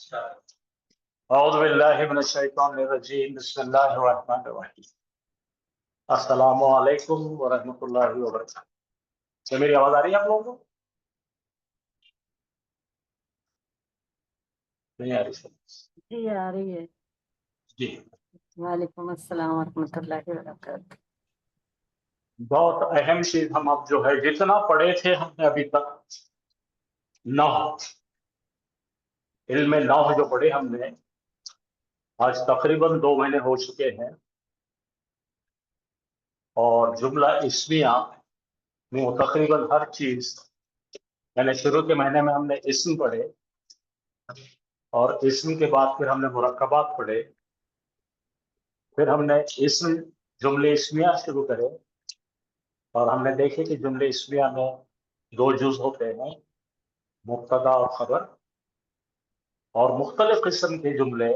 औज़ुबिल्लाहिमिनश्शैतानिर्रजीम बिस्मिल्लाहिर्रहमानिर्रहीम। अस्सलामु अलैकुम व रहमतुल्लाहि व बरकातहू। क्या मेरी आवाज आ रही है आप लोगों को? नहीं आ रही सर? जी आ रही है। जी, वालेकुम अस्सलाम वरहमतुल्लाहि वबरकातुह। बहुत अहम चीज हम अब जो है जितना पढ़े थे हमने अभी तक नहव, इल्म नहव जो पढ़े हमने आज तकरीबन 2 महीने हो चुके हैं। और जुमला इस्मिया में वो तकरीबन हर चीज, यानी शुरू के महीने में हमने इस्म पढ़े और इस्म के बाद फिर हमने मुरक्कबात पढ़े, फिर हमने इस्म जुमले इस्मिया शुरू करे और हमने देखे कि जुमले इस्मिया में 2 जुज होते हैं, मुब्तदा और खबर। और मुख्तलिफ किस्म के जुमले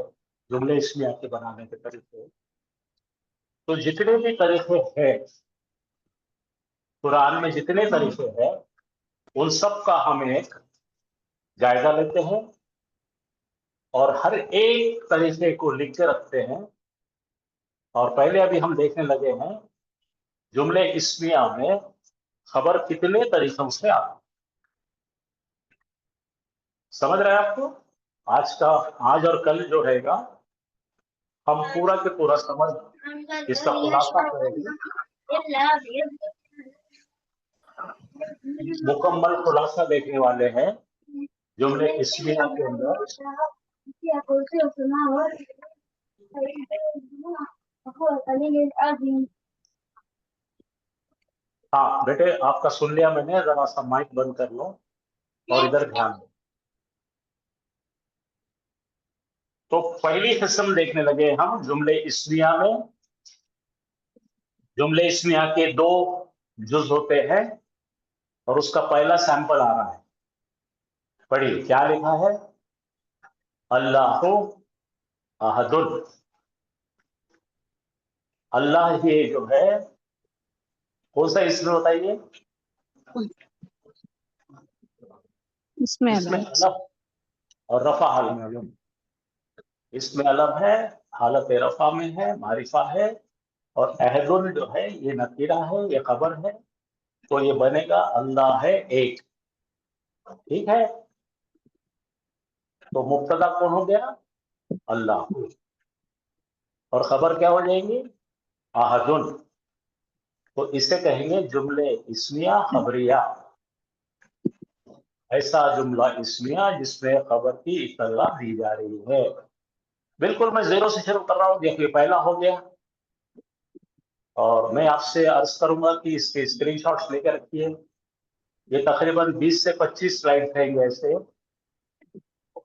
जुमले इस्मिया के बनाने के तरीके, तो जितने भी तरीके हैं कुरान में, जितने तरीके हैं उन सब का हम एक जायजा लेते हैं और हर एक तरीके को लिख के रखते हैं। और पहले अभी हम देखने लगे हैं जुमले इस्मिया में खबर कितने तरीकों से आती, समझ रहे हैं आपको? आज और कल जो रहेगा हम पूरा के पूरा समझ इसका खुलासा करेंगे, मुकम्मल खुलासा देखने वाले हैं जुमले इस्मिया के अंदर। हाँ बेटे, आपका सुन लिया मैंने, जरा सा माइक बंद कर लो और इधर ध्यान दो। तो पहली किस्म देखने लगे हम जुमले इस्मिया में। जुमले इस्मिया के 2 जुज होते हैं और उसका पहला सैंपल आ रहा है। पढ़िए क्या लिखा है? अल्लाहु अहदुन। अल्लाह ये जो है कौन सा इसमें बताइए? इसमें अलफ और रफा हाल में अलम। इसमें अलफ है, हालत रफा में है, मारिफा है। और अहदुन जो है ये नकीरा है, ये खबर है, तो ये बनेगा अल्लाह है एक। ठीक है, तो मुब्तदा कौन हो गया? अल्लाह। और खबर क्या हो जाएंगी? अहदुन। तो इसे कहेंगे जुमले इस्मिया खबरिया। ऐसा जुमला इस्मिया जिसमें खबर की इत्तला दी जा रही है। बिल्कुल मैं जीरो से शुरू कर रहा हूं। देखिए पहला हो गया और मैं आपसे अर्ज करूंगा कि इसके स्क्रीनशॉट्स लेकर रखिए। ये तकरीबन 20 से 25 स्लाइड रहेंगे ऐसे।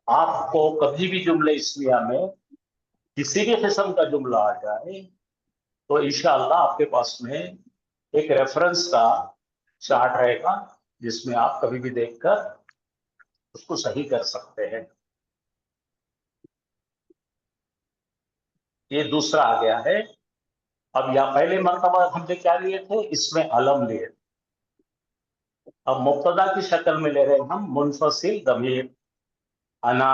आपको कभी भी जुमले इस्मिया में किसी भी किस्म का जुमला आ जाए तो इंशाअल्लाह आपके पास में एक रेफरेंस का चार्ट रहेगा जिसमें आप कभी भी देखकर उसको सही कर सकते हैं। ये दूसरा आ गया है। अब या पहले मर्तबा हमने क्या लिए थे? इसमें अलम लिए। अब मुब्तदा की शक्ल में ले रहे हैं हम मुनफसिल दमीर अना।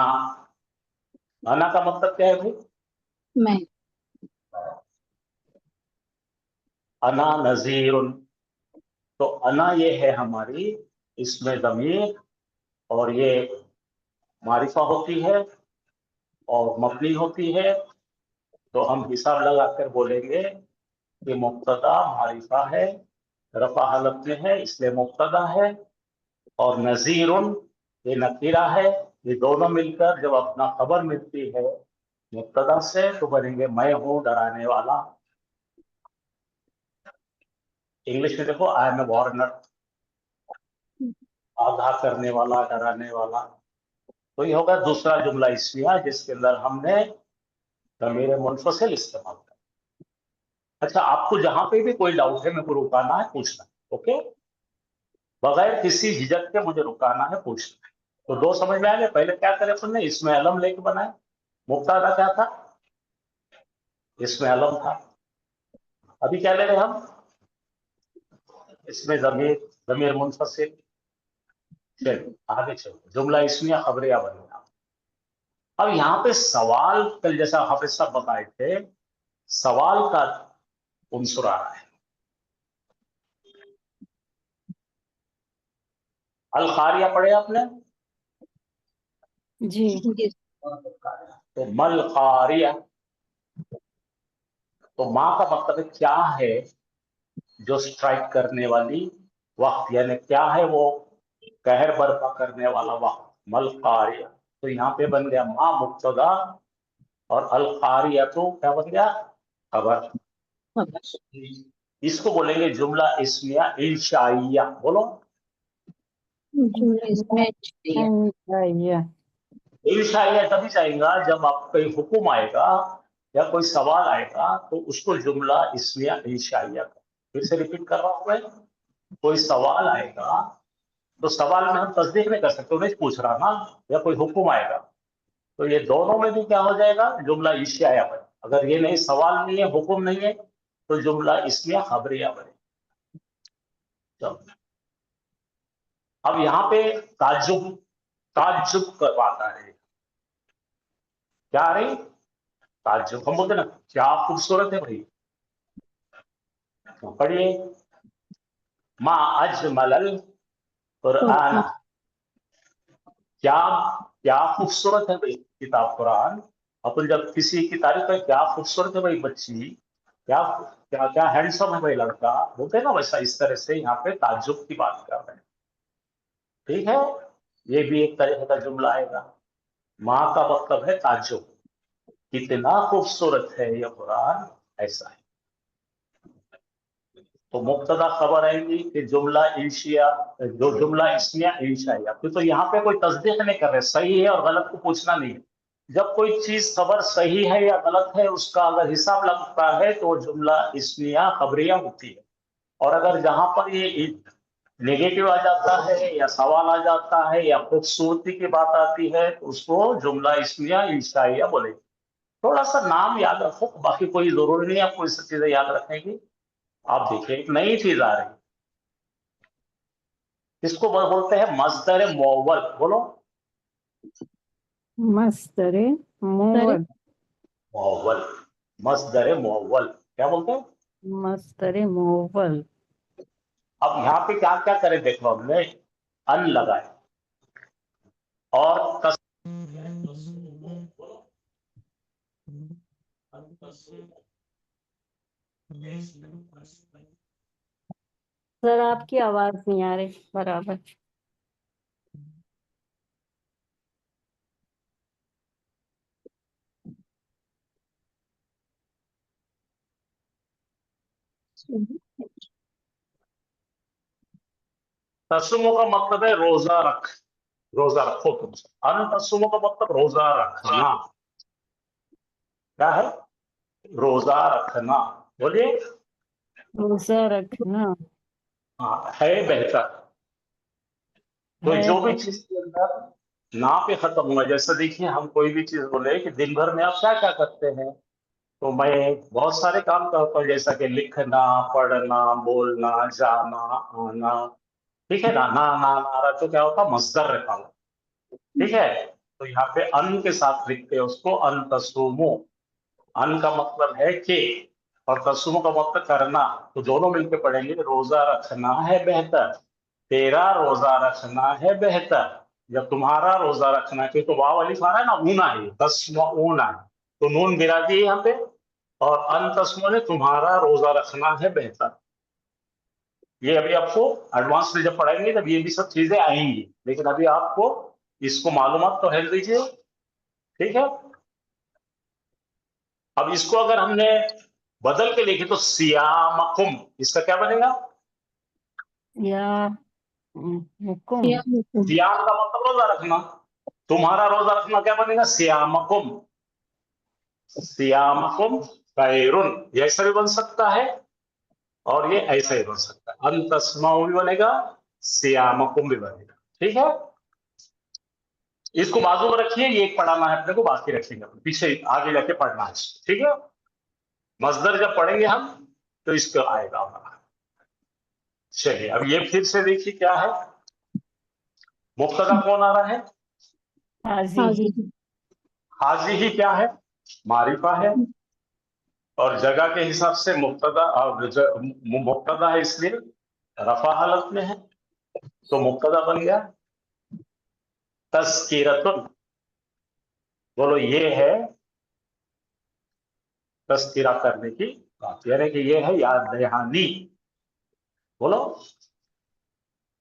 अना का मतलब क्या है भाई? मैं। अना नजीरुन। तो अना ये है हमारी इसमें दमीर और ये मारिफा होती है और मबनी होती है। तो हम हिसाब लगाकर बोलेंगे कि मुब्तदा मारिफा है, रफा हालत में है इसलिए मुब्तदा है, और नजीरुन ये नकीरा है। ये दोनों मिलकर जब अपना खबर मिलती है मुब्तदा से तो बनेंगे मैं हूं डराने वाला। इंग्लिश में देखो आई एम ए वार्नर, आगाह करने वाला, डराने वाला। तो ये होगा दूसरा जुमला इस्मिया जिसके अंदर हमने ज़मीर मुनफसिल इस्तेमाल किया। अच्छा, आपको जहां पे भी कोई डाउट है मेरे को रुकाना है, पूछना है, ओके? बगैर किसी झिझक के मुझे रुकाना है, पूछना है। तो 2 समझ में आ गए। पहले क्या करे तुमने? इसमें अलम लेके बनाए। मुब्तदा क्या था? इसमें अलम था। अभी क्या ले रहे हम? इसमें ज़मीर, ज़मीर मुनफसिल। चलिए आगे चलो, जुमला इस्मिया खबरिया बनेगा। अब यहाँ पे सवाल, कल जैसा हाफिज साहब बताए थे, सवाल का उनसुर आ रहा है। अल कारिया पढ़े आपने? जी तो मल कारिया, तो माँ का मतलब है क्या है जो स्ट्राइक करने वाली वक्त, यानी क्या है वो कहर बर्पा करने वाला वक्त, मल कारिया। तो यहाँ पे बन गया माँ मुब्तदा और अल कारिया तो क्या बन गया? खबर। इसको बोलेंगे जुमला इस्मिया इंशाइया। बोलो जुमले इसमें चाहिए। इंशाइया तभी चाहेगा जब आप कोई हुक्म आएगा या कोई सवाल आएगा तो उसको जुमला इस्मिया इंशाइया। फिर से रिपीट कर रहा हूं मैं, कोई सवाल आएगा तो सवाल में हम तस्दीक नहीं कर सकते, नहीं पूछ रहा ना, या कोई हुक्म आएगा तो ये दोनों में भी क्या हो जाएगा? जुमला इंशाइया बने। अगर ये नहीं, सवाल नहीं है, हुक्म नहीं है, तो जुमला इस्मिया खबरिया बने। तो अब यहाँ पे ताज्जुब, ताज्जुब का बात आ रही है। क्या आ रही? ताज्जुब। हम बोलते ना क्या खूबसूरत है भाई, तो पढ़िए मा अजमल कुरान। क्या क्या खूबसूरत है भाई किताब कुरान। अपन जब किसी की तारीफ करें, क्या खूबसूरत है भाई बच्ची, क्या क्या क्या हैंडसम है भाई लड़का, बोलते हैं ना, वैसा इस तरह से यहाँ पे ताज्जुब की बात कर रहे हैं। ठीक है, ये भी एक तरह का जुमला आएगा। माँ का मतलब है ताज्जुब, कितना खूबसूरत है यह कुरान, ऐसा है। तो मुब्तदा खबर आएंगी कि जुमला इंशिया, जो जुमला इसमिया इंशाइया। तो यहाँ पे कोई तस्दीक नहीं कर रहे, सही है और गलत को पूछना नहीं है। जब कोई चीज खबर सही है या गलत है उसका अगर हिसाब लगता है तो वो जुमला इसमिया खबरिया होती है। और अगर जहां पर ये नेगेटिव आ जाता है या सवाल आ जाता है या खूबसूरती की बात आती है तो उसको जुमला इसमिया इंशाइया बोले। थोड़ा सा नाम याद रखो, बाकी कोई जरूरी नहीं आपको इस चीजें याद रखने की। आप देखिए एक नई चीज आ रही है, इसको बोलते हैं मस्दर मुअव्वल। बोलो मस्तरे मुअव्वल। मुअव्वल, मस्दर मुअव्वल क्या बोलते हैं? मस्तरे मुअव्वल। अब यहाँ पे क्या क्या करें देखो, हमने अन लगाए और सर आपकी आवाज नहीं आ रही बराबर। तस्सुमो का मतलब है रोजा रख, रोजा रखो तुम। अन तस्सुमो का मतलब रोजा रखना। क्या है? रोजा रखना। बोलिए। रोजा रखना हाँ, है बेहतर। तो है जो भी चीज के अंदर ना पे खत्म हुआ, जैसे देखिए हम कोई भी चीज बोले कि दिन भर में आप क्या क्या करते हैं, तो मैं बहुत सारे काम करता हूँ, जैसा कि लिखना, पढ़ना, बोलना, जाना, आना। ठीक है ना, ना रहा तो क्या होता, मस्दर रखा हुआ। ठीक है, तो यहाँ पे अन के साथ लिखते हैं उसको अन तसुमो। अन का मतलब है कि, और तसुमो का मतलब करना। तो दोनों मिलकर पढ़ेंगे, रोजा रखना है बेहतर, तेरा रोजा रखना है बेहतर, जब तुम्हारा रोजा रखना है। क्योंकि तो वाव अलिफ आ रहा है ना, ऊना है, तस्म ऊना है, तो नून गिरा दिए यहाँ पे। और अन तस्म ने तुम्हारा रोजा रखना है बेहतर। ये अभी आपको एडवांस में जब पढ़ेंगे तब ये भी सब चीजें आएंगी, लेकिन अभी आपको इसको मालूमात तो है दीजिए। ठीक है, अब इसको अगर हमने बदल के लिखे तो सियामकुम, इसका क्या बनेगा? या हुकुम। सियाम का मतलब रोजा रखना, तुम्हारा रोजा रखना क्या बनेगा? सियामकुम। सियामकुम खैरुन, ये ऐसा भी बन सकता है और ये ऐसा ही बन सकता है। अन तस्माउ भी बनेगा, सियामकुम भी बनेगा। ठीक है, इसको बाजू में रखिए, ये एक पढ़ाना है अपने को, बाकी रखेंगे अपने पीछे, आगे जाके पढ़ना है। ठीक है, मजदर जब पढ़ेंगे हम तो इसको आएगा हमारा। चलिए अब ये फिर से देखिए क्या है। मुब्तदा कौन आ रहा है? हाजी। हाजी ही क्या है, मारिफा है, और जगह के हिसाब से मुब्तदा, मुब्तदा है इसलिए रफा हालत में है, तो मुब्तदा बन गया तस्कीरतुन। बोलो ये है तस्कीरा करने की बात, यानी कि ये है याद दहानी। बोलो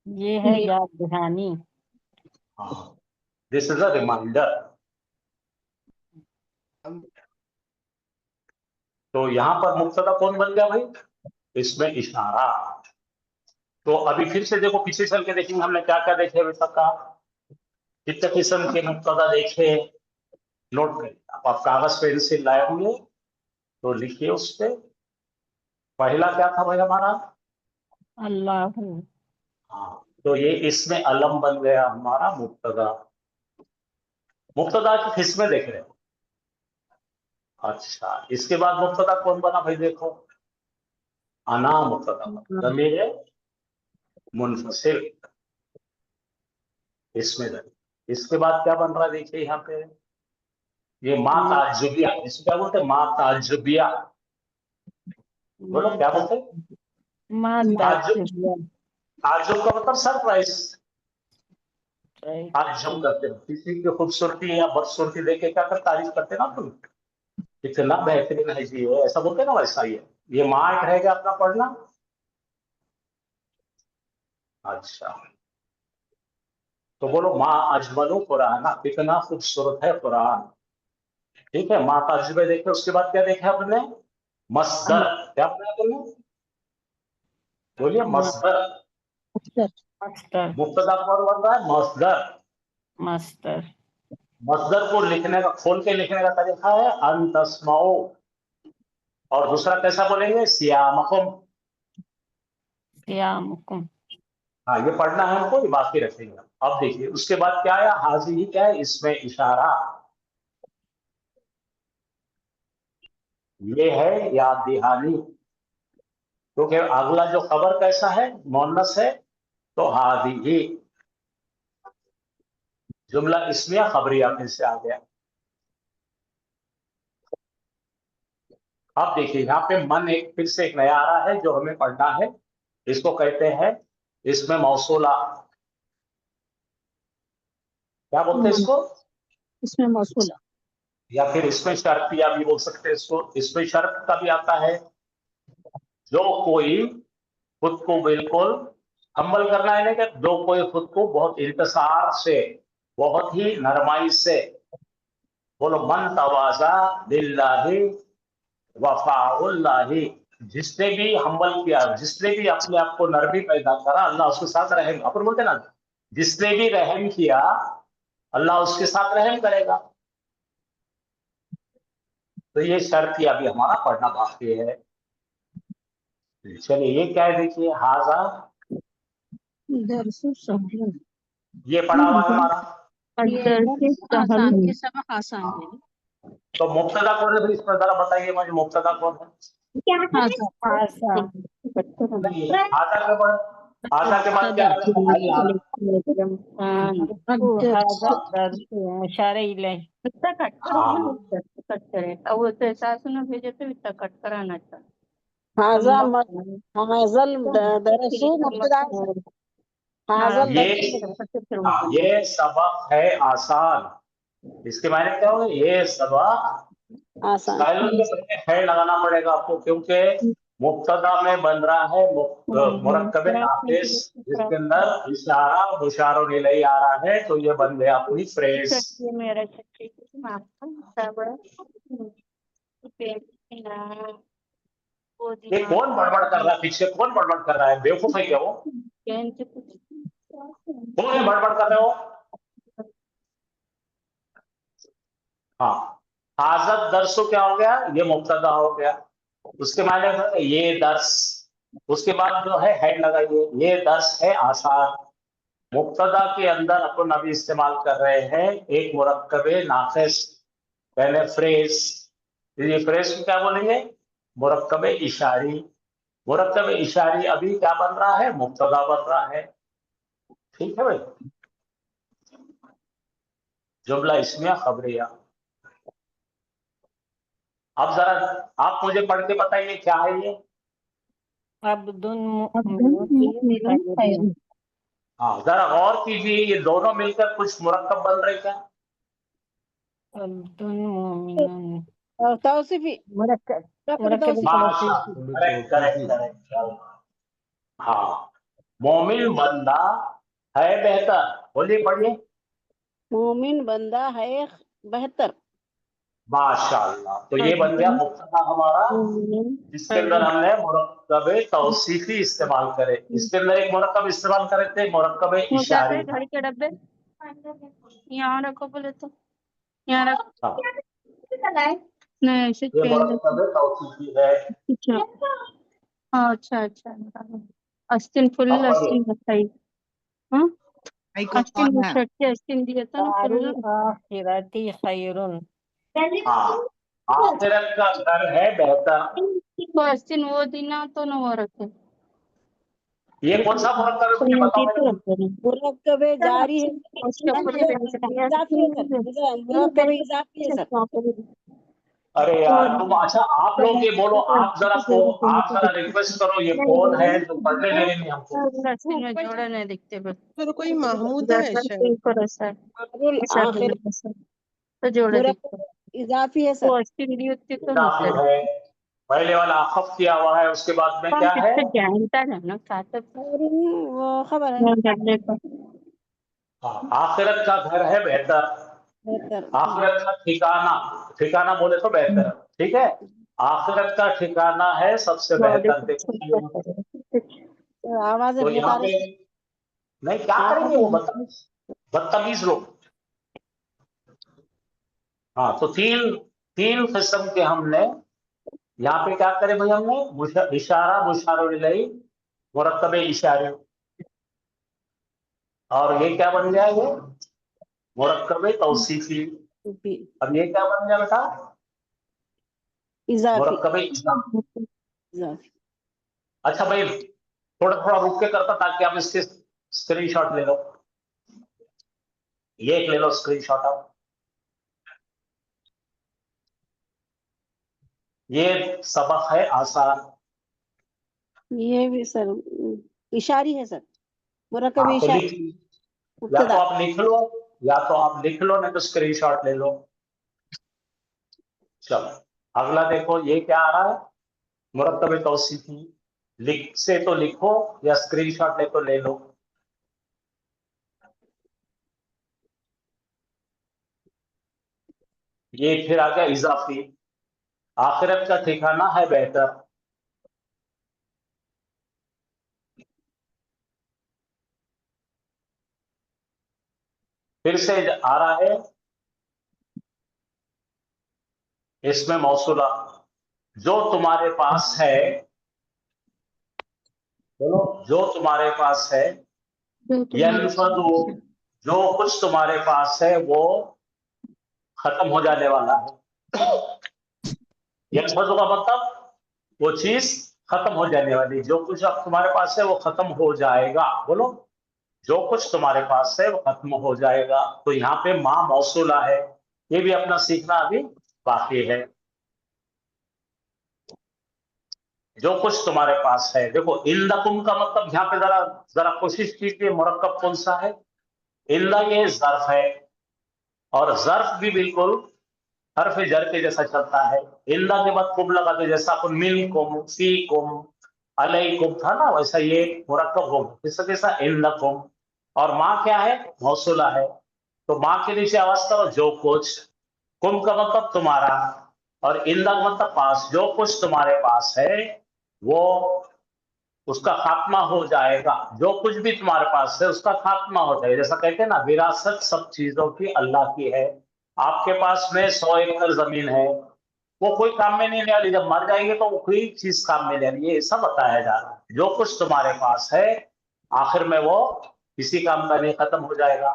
ये है याद दहानी। हाँ, दिस इज अ रिमाइंडर। तो यहां पर मुब्तदा कौन बन गया भाई, इसमें इशारा। तो अभी फिर से देखो, पीछे चल के देखेंगे हमने क्या क्या देखे अभी तक का, कितने किस्म के मुब्तदा देखे, नोट करिए। आप कागज पेंसिल लाए होंगे तो लिखिए उस पे। पहला क्या था भाई हमारा, अल्लाह। हाँ, तो ये इसमें अलम बन गया हमारा मुब्तदा। मुब्तदा की किस्में देख रहे हो। अच्छा, इसके बाद मुब्तदा कौन बना भाई, देखो अना मुब्तदा बना, ज़मीर मुनफसिल इसमें दर। इसके बाद क्या बन रहा है देखिए यहाँ पे, ये मा ताज्जुबिया, इसको क्या बोलते हैं, मा ताज्जुबिया। बोलो क्या बोलते हैं, ताज्जुब। ताज्जुब का मतलब सरप्राइज। ताज्जुब करते हैं किसी की खूबसूरती या बदसूरती देख के, क्या कर तारीफ करते हैं ना तुम, इतना बेहतरीन है जी ये, ऐसा बोलते हैं ना, वैसा ही है। ये मा एक रहेगा अपना पढ़ना। अच्छा, तो बोलो मा अजमलु कुरान, कितना खूबसूरत है कुरान। ठीक है, मा ताज्जुबे देखे, उसके बाद क्या देखा आपने, मस्दर। क्या पढ़ा तुमने, बोलिए मस्दर। मस्तर। मुब्तदा कौन बन रहा है, मस्दर। मस्तर। मस्दर को लिखने का, खोल के लिखने का तरीका है अन तस्माओ, और दूसरा कैसा बोलेंगे, सियामकुम। सियामुकुम। हाँ, ये पढ़ना है हमको, ये बाकी रखेंगे। अब देखिए उसके बाद क्या आया, हाजी ही क्या है, इसमें इशारा। ये है याद दहानी, क्योंकि अगला जो खबर कैसा है, मोनस है, तो हाजी ही जुमला इसमिया खबरिया फिर से आ गया। अब देखिए यहाँ पे मन एक फिर से एक नया आ रहा है जो हमें पढ़ना है, इसको कहते हैं इसमें मौसूला। क्या बोलते हैं इसको, इसमें मौसूला, या फिर इसमें शर्तिया भी बोल सकते हैं इसको। इसमें शर्त का भी आता है, जो कोई खुद को बिल्कुल हम्बल करना है ना, कि जो कोई खुद को बहुत इंतजार से, बहुत ही नरमाई से, बोलो मन तवाजा बिल्लाहि वफाउल्लाहि, जिसने भी हम्बल किया, जिसने भी अपने आप को नरमी पैदा करा, अल्लाह उसके साथ रहम, अपन बोलते ना, जिसने भी रहम किया अल्लाह उसके साथ रहम करेगा। तो ये शर्तिया भी हमारा पढ़ना बाकी है। चलिए ये क्या है देखिए, हाजा, दरसु सहल, ये पढ़ा हुआ है हमारा। ये दर्स आसान, ये सबक आसान है। तो मुब्तदा कौन है, इस पर जरा बताइए मुझे, मुब्तदा कौन है। आसा। नहीं, हाजा के बाद, हाजा के बाद क्या है, अल्लाह। हाजा दर्स इशारे इले। इतना कट हाँ, कट करे, अब वो तो सासू ने भेजे तो इतना कट कराना था। हाजा हाजल दरसु मुब्तदा, हाजल ये, दरसु हाँ, ये सबक है आसान। इसके मायने क्या होगा, ये सबक आसान। साइलेंट के पहले है लगाना पड़ेगा आपको, क्योंकि मुब्तदा में बन रहा है मुरक्कबे नाकिस, जिसके अंदर इशारा मुशारो इलैहि आ रहा है, तो ये बन गया अपनी फ्रेज। मेरा ये कौन बड़बड़ कर रहा है पीछे, कौन बड़बड़ कर रहा है, बेवकूफ है क्या वो, कौन है बड़बड़ कर रहे हो। हाँ, हाजत दरसो क्या हो गया, ये मुब्तदा हो गया, उसके मायने ये दर्स। उसके बाद जो है हेड लगाइए, ये दर्स है आसान। मुब्तदा के अंदर अपन अभी इस्तेमाल कर रहे हैं एक मुरक्कबे नाकिस, यानी फ्रेज। ये फ्रेज को क्या बोलेंगे, मुरक्कबे इशारी। मुरक्कबे इशारी अभी क्या बन रहा है, मुब्तदा बन रहा है। ठीक है भाई, जुमला इस्मिया खबरिया। अब जरा आप मुझे पढ़ के बताइए क्या है ये। अब्दुन मुमिनुन खैरुन। हाँ, जरा गौर कीजिए, ये दोनों मिलकर कुछ मुरक्कब बन रहे क्या? अब्दुन मुमिनुन और तौसीफी मुरक्कब मुरक्कब तौसीफी माशा, करेक्ट करेक्ट करेक्ट। हाँ, मोमिन बंदा है बेहतर। बोलिए, पढ़िए। मोमिन बंदा है बेहतर। माशाअल्लाह, तो ये बन गया मुब्तदा हमारा, जिसके अंदर हमने मुरक्कब तौसीफी इस्तेमाल करे। इसके अंदर एक मुरक्कब इस्तेमाल करे थे, मुरक्कब वो क्या इशारी। करे, घड़ी के डब्बे यहाँ रखो, बोले तो यहाँ रखो। हाँ, नहीं, ऐसे ये पेन मुरक्कब तौसीफी है। अच्छा। हाँ, अच्छा अच्छा। अस्तिन फुल अब पढ़िए। अस्तिन बताइए। हाँ, को अस्तिन कौन है? छट्टे अस्तिन दिया था ना दारुल फुल। आखिरती खैरुन। हाँ, आखिरत का घर है बेहतर। तो अस्तिन वो दिना तो न वो रखे। ये कौन सा मुरक्कब है मुझे बताओ मेरे। मुरक्कब जारी है, उसके ऊपर ये इजाफी है सर, मुरक्कब इजाफी है सर। अरे यार तुम, अच्छा आप लोग ये बोलो, आप जरा रिक्वेस्ट करो, ये कौन है जो पढ़ने दे रहे नहीं हमको। अस्तिन में जोड़े नहीं दिखते बस। फिर कोई महमूदा है शायद। ऊपर ऐसा है, दारुल ऐसा आखिर तो जोड़े दिखते। मुरक्कब इजाफी है वो सर। अस्तिन दी होती तो इजाफी होता है, पहले वाला अखफ किया हुआ है, उसके बाद में कौन क्या है? किससे जानता है ना खाता और वो खबर है डब्बे का। हाँ, आखिरत का घर है बेहतर। बेहतर। आखिरत का ठिकाना, ठिकाना बोले तो बेहतर, ठीक है। आखिरत का ठिकाना है सबसे बेहतर। देखो तो आवाजें तो बहुत यहाँ आ पे रही नहीं, क्या करेंगे वो बदतमीज, बदतमीज लोग। हाँ, तो तीन तीन किस्म के हमने यहाँ पे क्या करे भाई, हमने इशारा, मुशारा इलैही, मुरक्कब इशारे, और ये क्या बन गया, ये मुरक्कब तौसीफी। है। अब ये क्या बन गया बेटा? इजाफी मुरक्कब इजाफी। इजाफी। अच्छा भाई, थोड़ा थोड़ा रुक के करता ताकि आप इसके स्क्रीनशॉट ले लो। ये एक ले लो स्क्रीनशॉट आप। ये सबक है आसान। ये भी सर इशारी है सर, मुरक्कब हाँ, तो इशारी लिख, या तो मुब्तदा। आप लिख लो, या तो आप लिख लो, नहीं तो स्क्रीनशॉट ले लो। चलो, अगला देखो, ये क्या आ रहा है? मुरक्कब तौसीफी। लिख से तो लिखो, या स्क्रीनशॉट ले तो ले लो। ये फिर आ गया इजाफी। आखिरत का ठिकाना है बेहतर। फिर से आ रहा है, इसमें मौसूला, जो तुम्हारे पास है। बोलो, जो तुम्हारे पास है। यनफदु, जो कुछ तुम्हारे पास है वो खत्म हो जाने वाला है। यनफदु का मतलब वो चीज खत्म हो जाने वाली, जो कुछ अब तुम्हारे पास है वो खत्म हो जाएगा। बोलो, जो कुछ तुम्हारे पास है वो खत्म हो जाएगा। तो यहाँ पे माँ मौसूला है, ये भी अपना सीखना अभी बाकी है। जो कुछ तुम्हारे पास है, देखो इंदकुम का मतलब यहाँ पे जरा जरा कोशिश कीजिए, मुरक्कब कौन सा है? इंदा, ये जर्फ है, और जर्फ भी बिल्कुल हर्फ जर के जैसा चलता है। इंदा के बाद कुम लगा दो, जैसा अपन मिन कुम, फी कुम, अलैकुम था ना, वैसा ये मुरक्कब होगा, किसका कैसा, इंदकुम। और माँ क्या है? मौसूला है, तो माँ के नीचे आवाज करो, जो कुछ। कुम का मतलब तुम्हारा, और इंदा का मतलब पास। जो कुछ तुम्हारे पास है वो, उसका खात्मा हो जाएगा। जो कुछ भी तुम्हारे पास है उसका खात्मा हो जाएगा। जैसा कहते हैं ना, विरासत सब चीजों की अल्लाह की है। आपके पास में 100 एकड़ जमीन है, वो कोई काम में नहीं आने वाली, जब मर जाएंगे तो वो कोई चीज काम में नहीं आनी। ये सब बताया जा रहा है, जो कुछ तुम्हारे पास है आखिर में वो किसी काम का नहीं, खत्म हो जाएगा।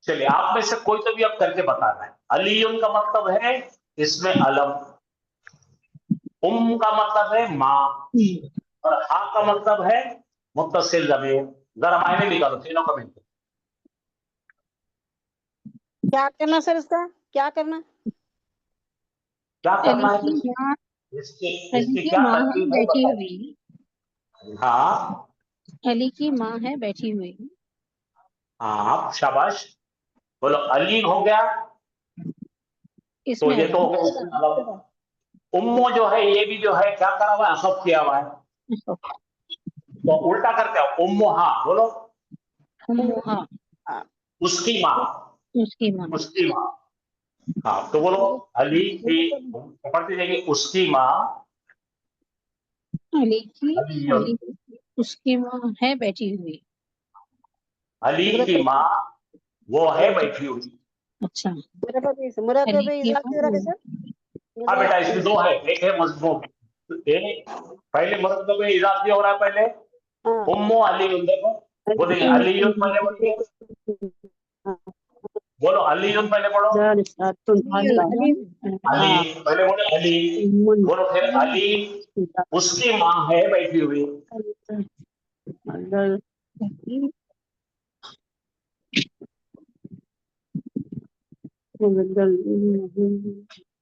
चलिए, आप में से कोई तो भी अब करके बताना है। अलीयुन का मतलब है इसमें अलम, का मतलब है माँ, और हा का मतलब है मुत्तसिल ज़मीर। जरा मायने निकालो तीनों का मिलकर। क्या करना सर इसका, क्या करना? क्या करना है अली की माँ इसकी अली इसकी की क्या माँ है तरकीब है बैठी बताओ। हुई। हाँ अली की माँ है बैठी हुई। हाँ शाबाश, बोलो अली हो गया, तो इसमें ये तो हो अली गया मतलब उम्मो जो है ये भी जो है क्या करा हुआ है, अखफ किया हुआ है, तो उल्टा करते हो उम्मो, हाँ बोलो उम्मुहा उसकी माँ, उसकी माँ। उसकी माँ, हाँ तो बोलो अली की, पढ़ते जाएंगे उसकी माँ अली की अली, अली उसकी माँ है बैठी हुई। अली की माँ वो है बैठी हुई। अच्छा, मुराकबे अली की इजाफी हो रहा है सर। हाँ बेटा इसमें दो है, एक है मजमूम, एक पहले मुरक्कब में इजाफी हो रहा है, पहले हाँ, उम्मो अली, देखो बोलेंगे अली पहले बोलिए, बोलो अली पहले पढ़ो, अली अली पहले बोले अली, बोलो फिर अली उसकी माँ है बैठी हुई।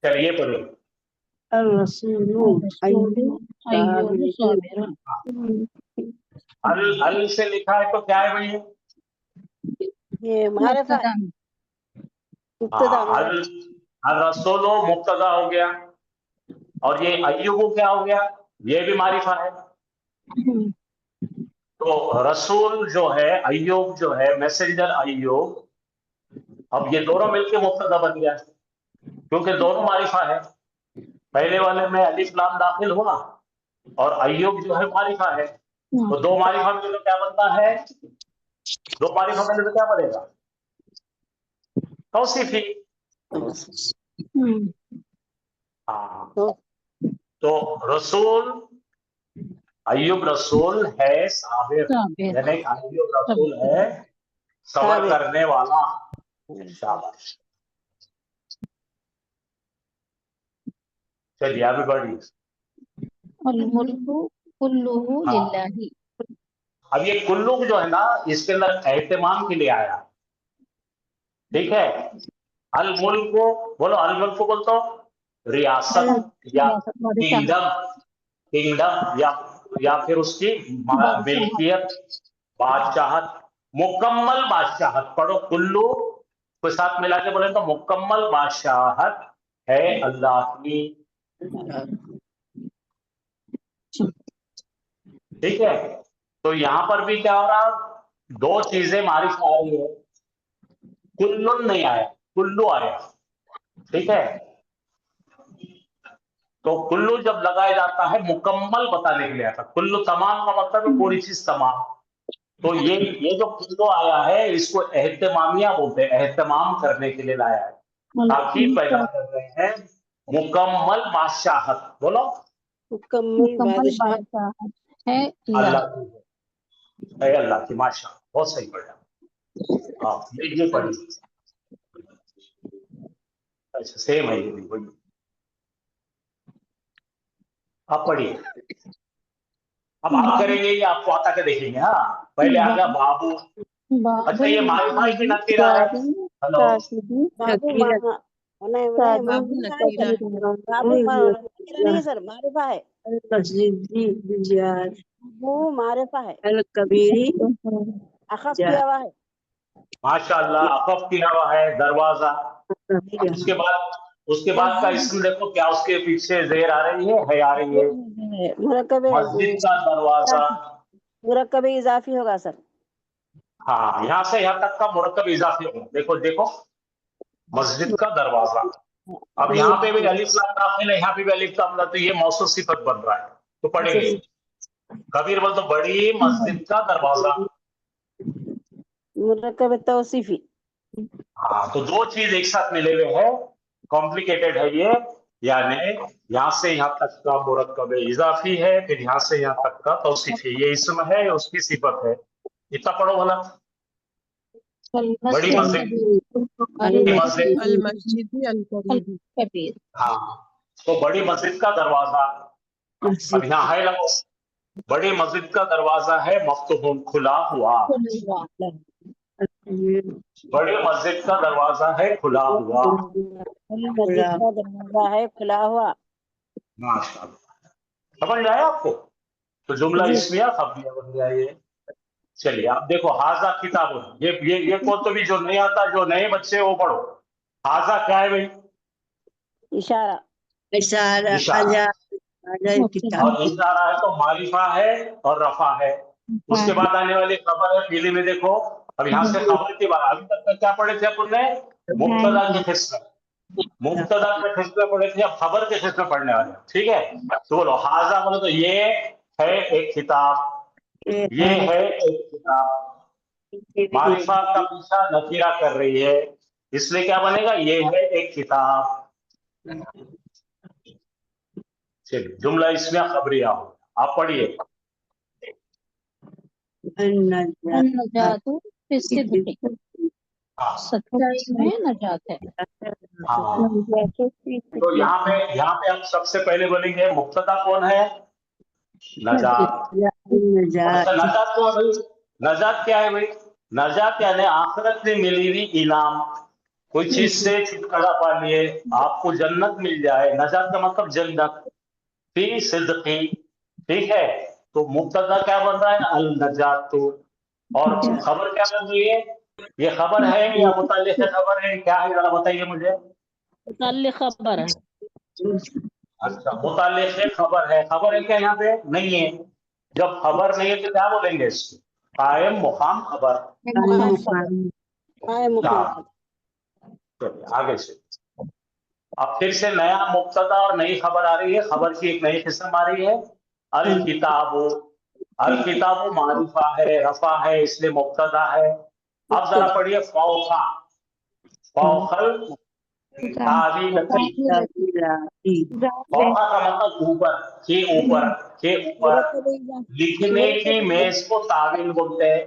चलिए पढ़िए, अय्यूब साबिरा। अल से लिखा है तो क्या है भैया? ये मारिफा है, मुब्तदा हाँ अल रसूलो मुब्तदा हो गया, और ये अय्यूबु क्या हो गया, ये भी मारिफा है। तो रसूल जो है, अय्यूब जो है, मैसेंजर अय्यूब, अब ये दोनों मिलके मुब्तदा बन गया क्योंकि दोनों मारिफा है। पहले वाले में अलिफ लाम दाखिल हुआ और अय्यूब जो है मारिफा है, तो दो मारिफा मिले तो क्या बनता है, दो मारिफा मिले तो क्या बनेगा, तौसीफी। हाँ तो रसूल, अय्यूब रसूल है साबिर, यानी अय्यूब रसूल है सबर करने वाला। शाबाश, चलिए आगे बढ़िए। अल मुल्कु कुल्लुहु हाँ। लिल्लाहि। अब ये कुल्लू जो है ना, इसके अंदर एहतमाम के लिए आया, ठीक है। अल मुल्क को बोलो, अल मुल्क को बोलते हो रियासत या किंगडम, किंगडम या फिर उसकी मिल्कियत, बादशाहत, मुकम्मल बादशाहत। पढ़ो कुल्लू को साथ मिला के बोले तो मुकम्मल बादशाहत है अल्लाह की, ठीक है। तो यहां पर भी क्या हो रहा, दो चीजें मारिफ आ रही है, कुल्लुन नहीं आया, कुल्लू आया, ठीक है। तो कुल्लू जब लगाया जाता है मुकम्मल बताने के लिए आता, कुल्लू तमाम का मतलब है पूरी चीज तमाम। तो ये जो कुल्लू आया है इसको एहतमामिया बोलते हैं, एहतमाम करने के लिए लाया है, ताकि पैदा कर रहे हैं मुकम्मल बादशाहत। बोलो मुकम्मल बादशाह है अल्लाह की है, अल्लाह की, माशा बहुत सही पढ़ा। हाँ ये पढ़िए, अच्छा सेम है ये भी, वही आप पढ़िए। अब आप करेंगे या आपको आता के देखेंगे। हाँ पहले आ गया बाबू, अच्छा ये मारिफा की नतीरा है, हेलो बाबू नहीं नहीं बाबू मारिफा है नकीरा सर, है। बाबू नकीरा नहीं है सर, मारिफा है, वो मारिफा है, अखफ किया हुआ है। माशाअल्लाह, अकफ किया हुआ है दरवाजा। उसके बाद का इसम देखो क्या उसके पीछे जेर आ रही है आ रही है, मुरक्कबे मस्जिद का दरवाजा। मुरक्कबे इजाफी होगा सर। हाँ यहाँ से यहाँ तक का मुरक्कब इजाफी होगा, देखो देखो मस्जिद का दरवाजा। अब यहाँ पे भी अलिफ लाम दाखिल है, यहाँ पे भी अलिफ लाम दाखिल, तो ये मौसूफ सिफत बन रहा है, तो पढ़ेंगे कबीर बोल तो बड़ी मस्जिद का दरवाजा। मुरक्कबे तौसीफी। हाँ तो दो चीज एक साथ मिले हुए हैं, कॉम्प्लिकेटेड है ये, यानी यहाँ से यहाँ तक का मुरक्कब इजाफी है, फिर यहाँ से यहाँ तक का तौसीफी, ये इसम है उसकी सिफत है। इतना पढ़ो भला, बड़ी मस्जिद, बड़ी मस्जिद, अल मस्जिदी अल कबीर। हाँ तो बड़ी मस्जिद का दरवाजा। अब यहाँ है लगो, बड़ी मस्जिद का दरवाजा है मफ्तूहुन खुला हुआ, بڑی مسجد کا دروازہ ہے کھلا ہوا. مسجد کا دروازہ ہے کھلا ہوا. ماشاء اللہ. سمجھ آیا آپ کو؟ تو جملہ جی. اسمیہ خبریہ بن گیا یہ. چلیے آپ دیکھو حاضہ کتاب، یہ کو تو بھی جو نہیں آتا، جو نئے بچے وہ پڑھو. حاضہ کیا ہے بھائی؟ اشارہ. اشارہ. کتاب. اور اشارہ ہے تو معرفہ ہے اور رفع ہے. اس کے بعد آنے والی خبر ہے پیلی میں دیکھو. اب یہاں سے خبر کی بات، ابھی تک کیا پڑھے تھے اپن نے؟ مبتدا کے قسم. مبتدا کے قسم پڑھے تھے، اب خبر کے قسم پڑھنے والے. ٹھیک ہے، تو بولو حاضہ بولو تو یہ ہے ایک کتاب، یہ ہے ایک کتاب. معرفہ کا پیچھا نکیرہ کر رہی ہے، اس لیے کیا بنے گا؟ یہ ہے ایک کتاب. چلیے جملہ اسمیہ خبریہ ہو. آپ پڑھیے. النجات فی الصدق، ہاں سچائی میں نجات ہے. ہاں. تو یہاں پہ آپ سب سے پہلے بولیں گے مبتدا کون ہے؟ نجات. اچھا نجات کون ہے؟ نجات کیا ہے بھائی؟ نجات یعنی آخرت میں ملی ہوئی انعام، کوئی چیز سے چھٹکارا پا لیے، آپ کو جنت مل جائے. نجات کا مطلب جنت. فی صدقی. ٹھیک ہے، تو مبتدا کیا بن رہا ہے؟ النجات. اور خبر کیا بن رہی ہے؟ یہ خبر ہے یا متعلق خبر ہے؟ کیا ہے ذرا بتائیے مجھے. متعلق خبر ہے. اچھا متعلق خبر ہے. خبر ہے کیا یہاں پہ؟ نہیں ہے. جب خبر نہیں ہے تو کیا بولیں گے اس کو؟ قائم مقام خبر. مقام خبر. چلیے آگے سے. اب پھر سے نیا مبتدا اور نئی خبر آ رہی ہے. خبر کی ایک نئی قسم آ رہی ہے، الکتاب. الکتاب معرفہ ہے، رفع ہے، اس لیے مبتدا ہے. اب ذرا پڑھیے فوقا. فوقل تعویلتی. فوقا کا مطلب اوپر، کے اوپر، کے اوپر. لکھنے کی میز کو تعویل بولتے ہیں.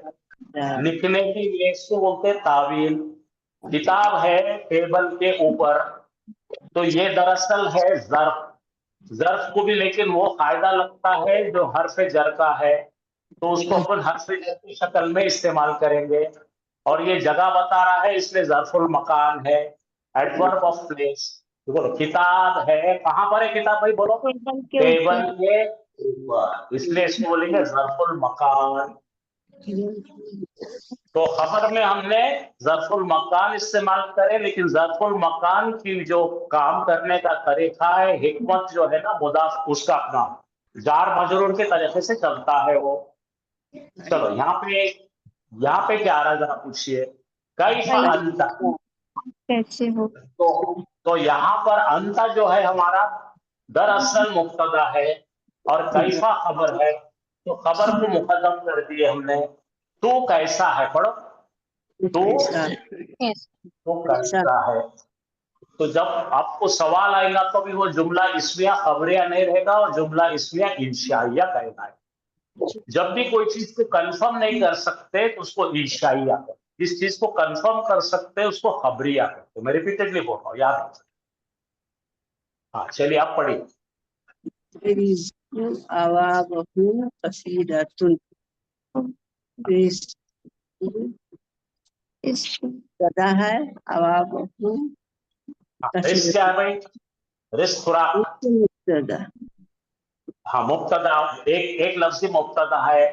لکھنے کی میز کو بولتے ہیں تعویل. کتاب ہے ٹیبل کے اوپر، تو یہ دراصل ہے ظرف. ظرف کو بھی لیکن وہ قاعدہ لگتا ہے جو حرف جر کا ہے، تو اس کو اپن حرف جر کی شکل میں استعمال کریں گے. اور یہ جگہ بتا رہا ہے اس لیے ظرف المکان ہے، ایڈورب آف پلیس. بولو کتاب ہے کہاں پر ہے؟ کتاب بھائی بولو. ٹیبل کے اوپر، اس لیے اس کو بولیں گے ظرف المکان. تو خبر میں ہم نے ظرف المکان استعمال کرے، لیکن ظرف المکان کی جو کام کرنے کا طریقہ ہے، حکمت جو ہے نا مضاف، اس کا اپنا جار مجرور کے طریقے سے چلتا ہے وہ. چلو یہاں پہ کیا آ رہا ہے ذرا پوچھئے. کیف انت. کیسے ہو؟ تو یہاں پر انت جو ہے ہمارا دراصل مبتدا ہے اور کیفا خبر ہے، تو خبر کو مقدم کر دیے ہم نے. تو کیسا ہے؟ پڑھو. تو کیسا ہے. تو جب آپ کو سوال آئے گا تو بھی وہ جملہ اسمیہ خبریہ نہیں رہے گا اور جملہ اسمیہ انشائیہ کہنا ہے. جب بھی کوئی چیز کو کنفرم نہیں کر سکتے تو اس کو انشائیہ کہتے. جس چیز کو کنفرم کر سکتے اس کو خبریہ کہتے. میں ریپیٹڈلی بول رہا ہوں، یاد رکھ. ہاں چلیے آپ پڑھیے. ہے رزق کیا ہے بھائی؟ رزق خوراک. ہاں مبتدا ایک لفظی مبتدا ہے.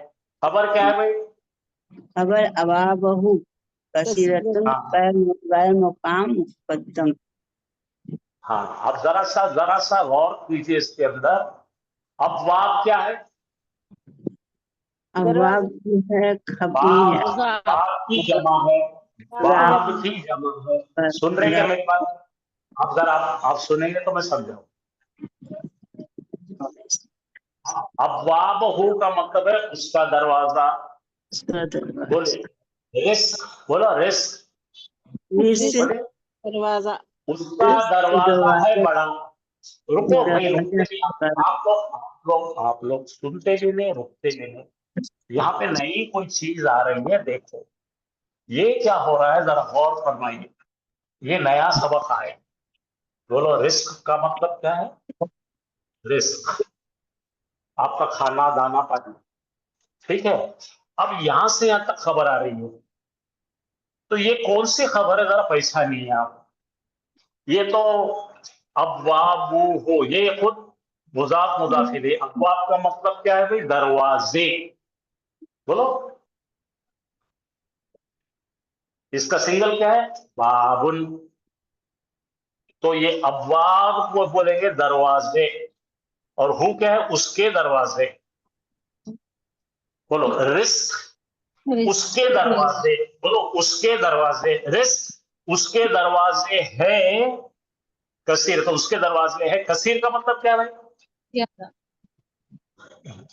خبر کیا ہے بھائی؟ خبر اوابہ کثیرتن غیر مقام مقدم. ہاں اب ذرا سا غور کیجیے اس کے اندر. ابواب کیا ہے؟ ابواب جو ہے خبیر ہے. باب کی جمع ہے. باب کی جمع ہے. سن رہے کیا میری بات؟ اب ذرا آپ سنیں گے تو میں سمجھاؤں. ابواب ہو کا مطلب ہے اس کا دروازہ. بولے رزق. بولو رزق. دروازہ. اس کا دروازہ ہے بڑا. رکو بھائی، رکتے بھی آپ لوگ سنتے بھی نہیں، رکتے بھی نہیں. یہاں پہ نئی کوئی چیز آ رہی ہے. دیکھو یہ کیا ہو رہا ہے، ذرا غور فرمائیے. یہ نیا سبق آئے. بولو رزق کا مطلب کیا ہے؟ رزق آپ کا کھانا دانا پانی. ٹھیک ہے، اب یہاں سے یہاں تک خبر آ رہی ہے. तो ये कौन सी खबर है, जरा पहचानिए आप। ये तो अब्वाब हो, ये खुद मुजाफ मुजाफ इलैह। अब्वाब का मतलब क्या है भाई, दरवाजे। बोलो, इसका सिंगल क्या है, बाबुन। तो ये अब्वाब को बोलेंगे दरवाजे, और हु क्या है, उसके दरवाजे। बोलो, रिस्क उसके दरवाजे। बोलो, उसके दरवाजे। रिस्क उसके दरवाजे है, कसीर तो उसके दरवाजे है। कसीर का मतलब क्या है, ज्यादा।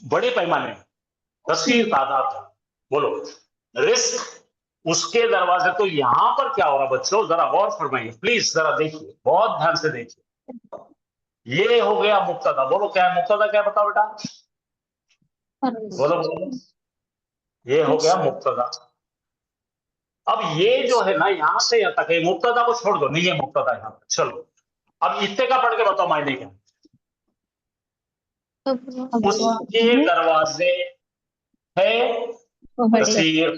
बड़े पैमाने में, कसीर तादाद है। बोलो, रिस्क उसके दरवाजे। तो यहां पर क्या हो रहा बच्चों, जरा गौर फरमाइए प्लीज, जरा देखिए, बहुत ध्यान से देखिए। ये हो गया मुक्तदा। बोलो क्या है मुक्तदा, क्या बताओ बेटा, बोलो बोलो। ये हो गया मुक्तदा। अब ये जो है ना, यहां से यहां तक, मुक्तदा को छोड़ दो, नहीं है मुक्तदा यहां पर, चलो अब इतने का पढ़ के बताओ मायने क्या। उसके दरवाजे है कसीर।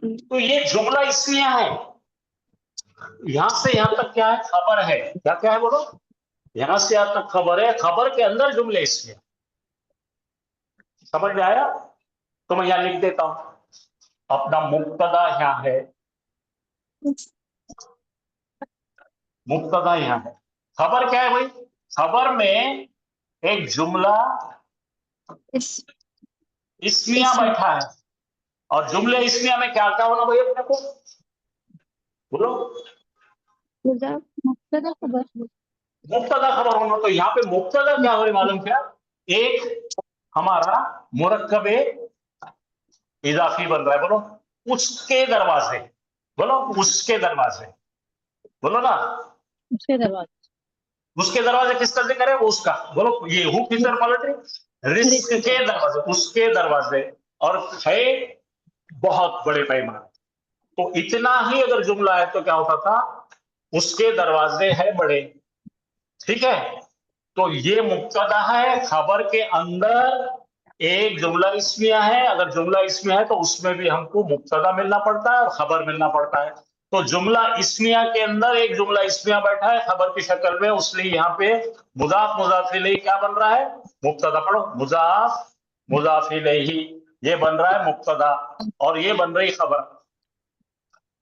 तो ये जुमला इसलिए है, यहां से यहां तक क्या है, खबर है। क्या क्या है बोलो, यहां से यहां तक खबर है, खबर के अंदर जुमले इसलिए। समझ में आया? तो मैं यहां लिख देता हूं, अपना मुक्तदा यहां है, मुक्तदा यहां है। खबर क्या है भाई, खबर में एक जुमला इसमिया बैठा है, और जुमले इसमिया में क्या क्या होना भाई अपने को, बोलो, मुक्तदा खबर। मुक्तदा खबर होना। तो यहाँ पे मुक्तदा क्या हो रही मालूम क्या, एक हमारा मुरक्कबे इजाफी बन रहा है। बोलो, उसके दरवाजे। बोलो, उसके दरवाजे। बोलो ना, उसके दरवाजे। उसके दरवाजे किसका जिक्र है, वो उसका। बोलो, ये हु किस तरफ पलटे, रिस्क के दरवाजे, उसके दरवाजे। और है बहुत बड़े पैमाने। तो इतना ही अगर जुमला है तो क्या होता था, उसके दरवाजे है बड़े। ठीक है, तो ये मुब्तदा है, खबर के अंदर एक जुमला इसमिया है। अगर जुमला इसमिया है तो उसमें भी हमको मुब्तदा मिलना पड़ता है और खबर मिलना पड़ता है। तो जुमला इसमिया के अंदर एक जुमला इसमिया बैठा है खबर की शक्ल में, उसलिए यहाँ पे मुजाफ मुजाफ इलैहि क्या बन रहा है, मुब्तदा। पढ़ो, मुजाफ मुजाफ इलैहि, ये बन रहा है मुब्तदा, और ये बन रही खबर।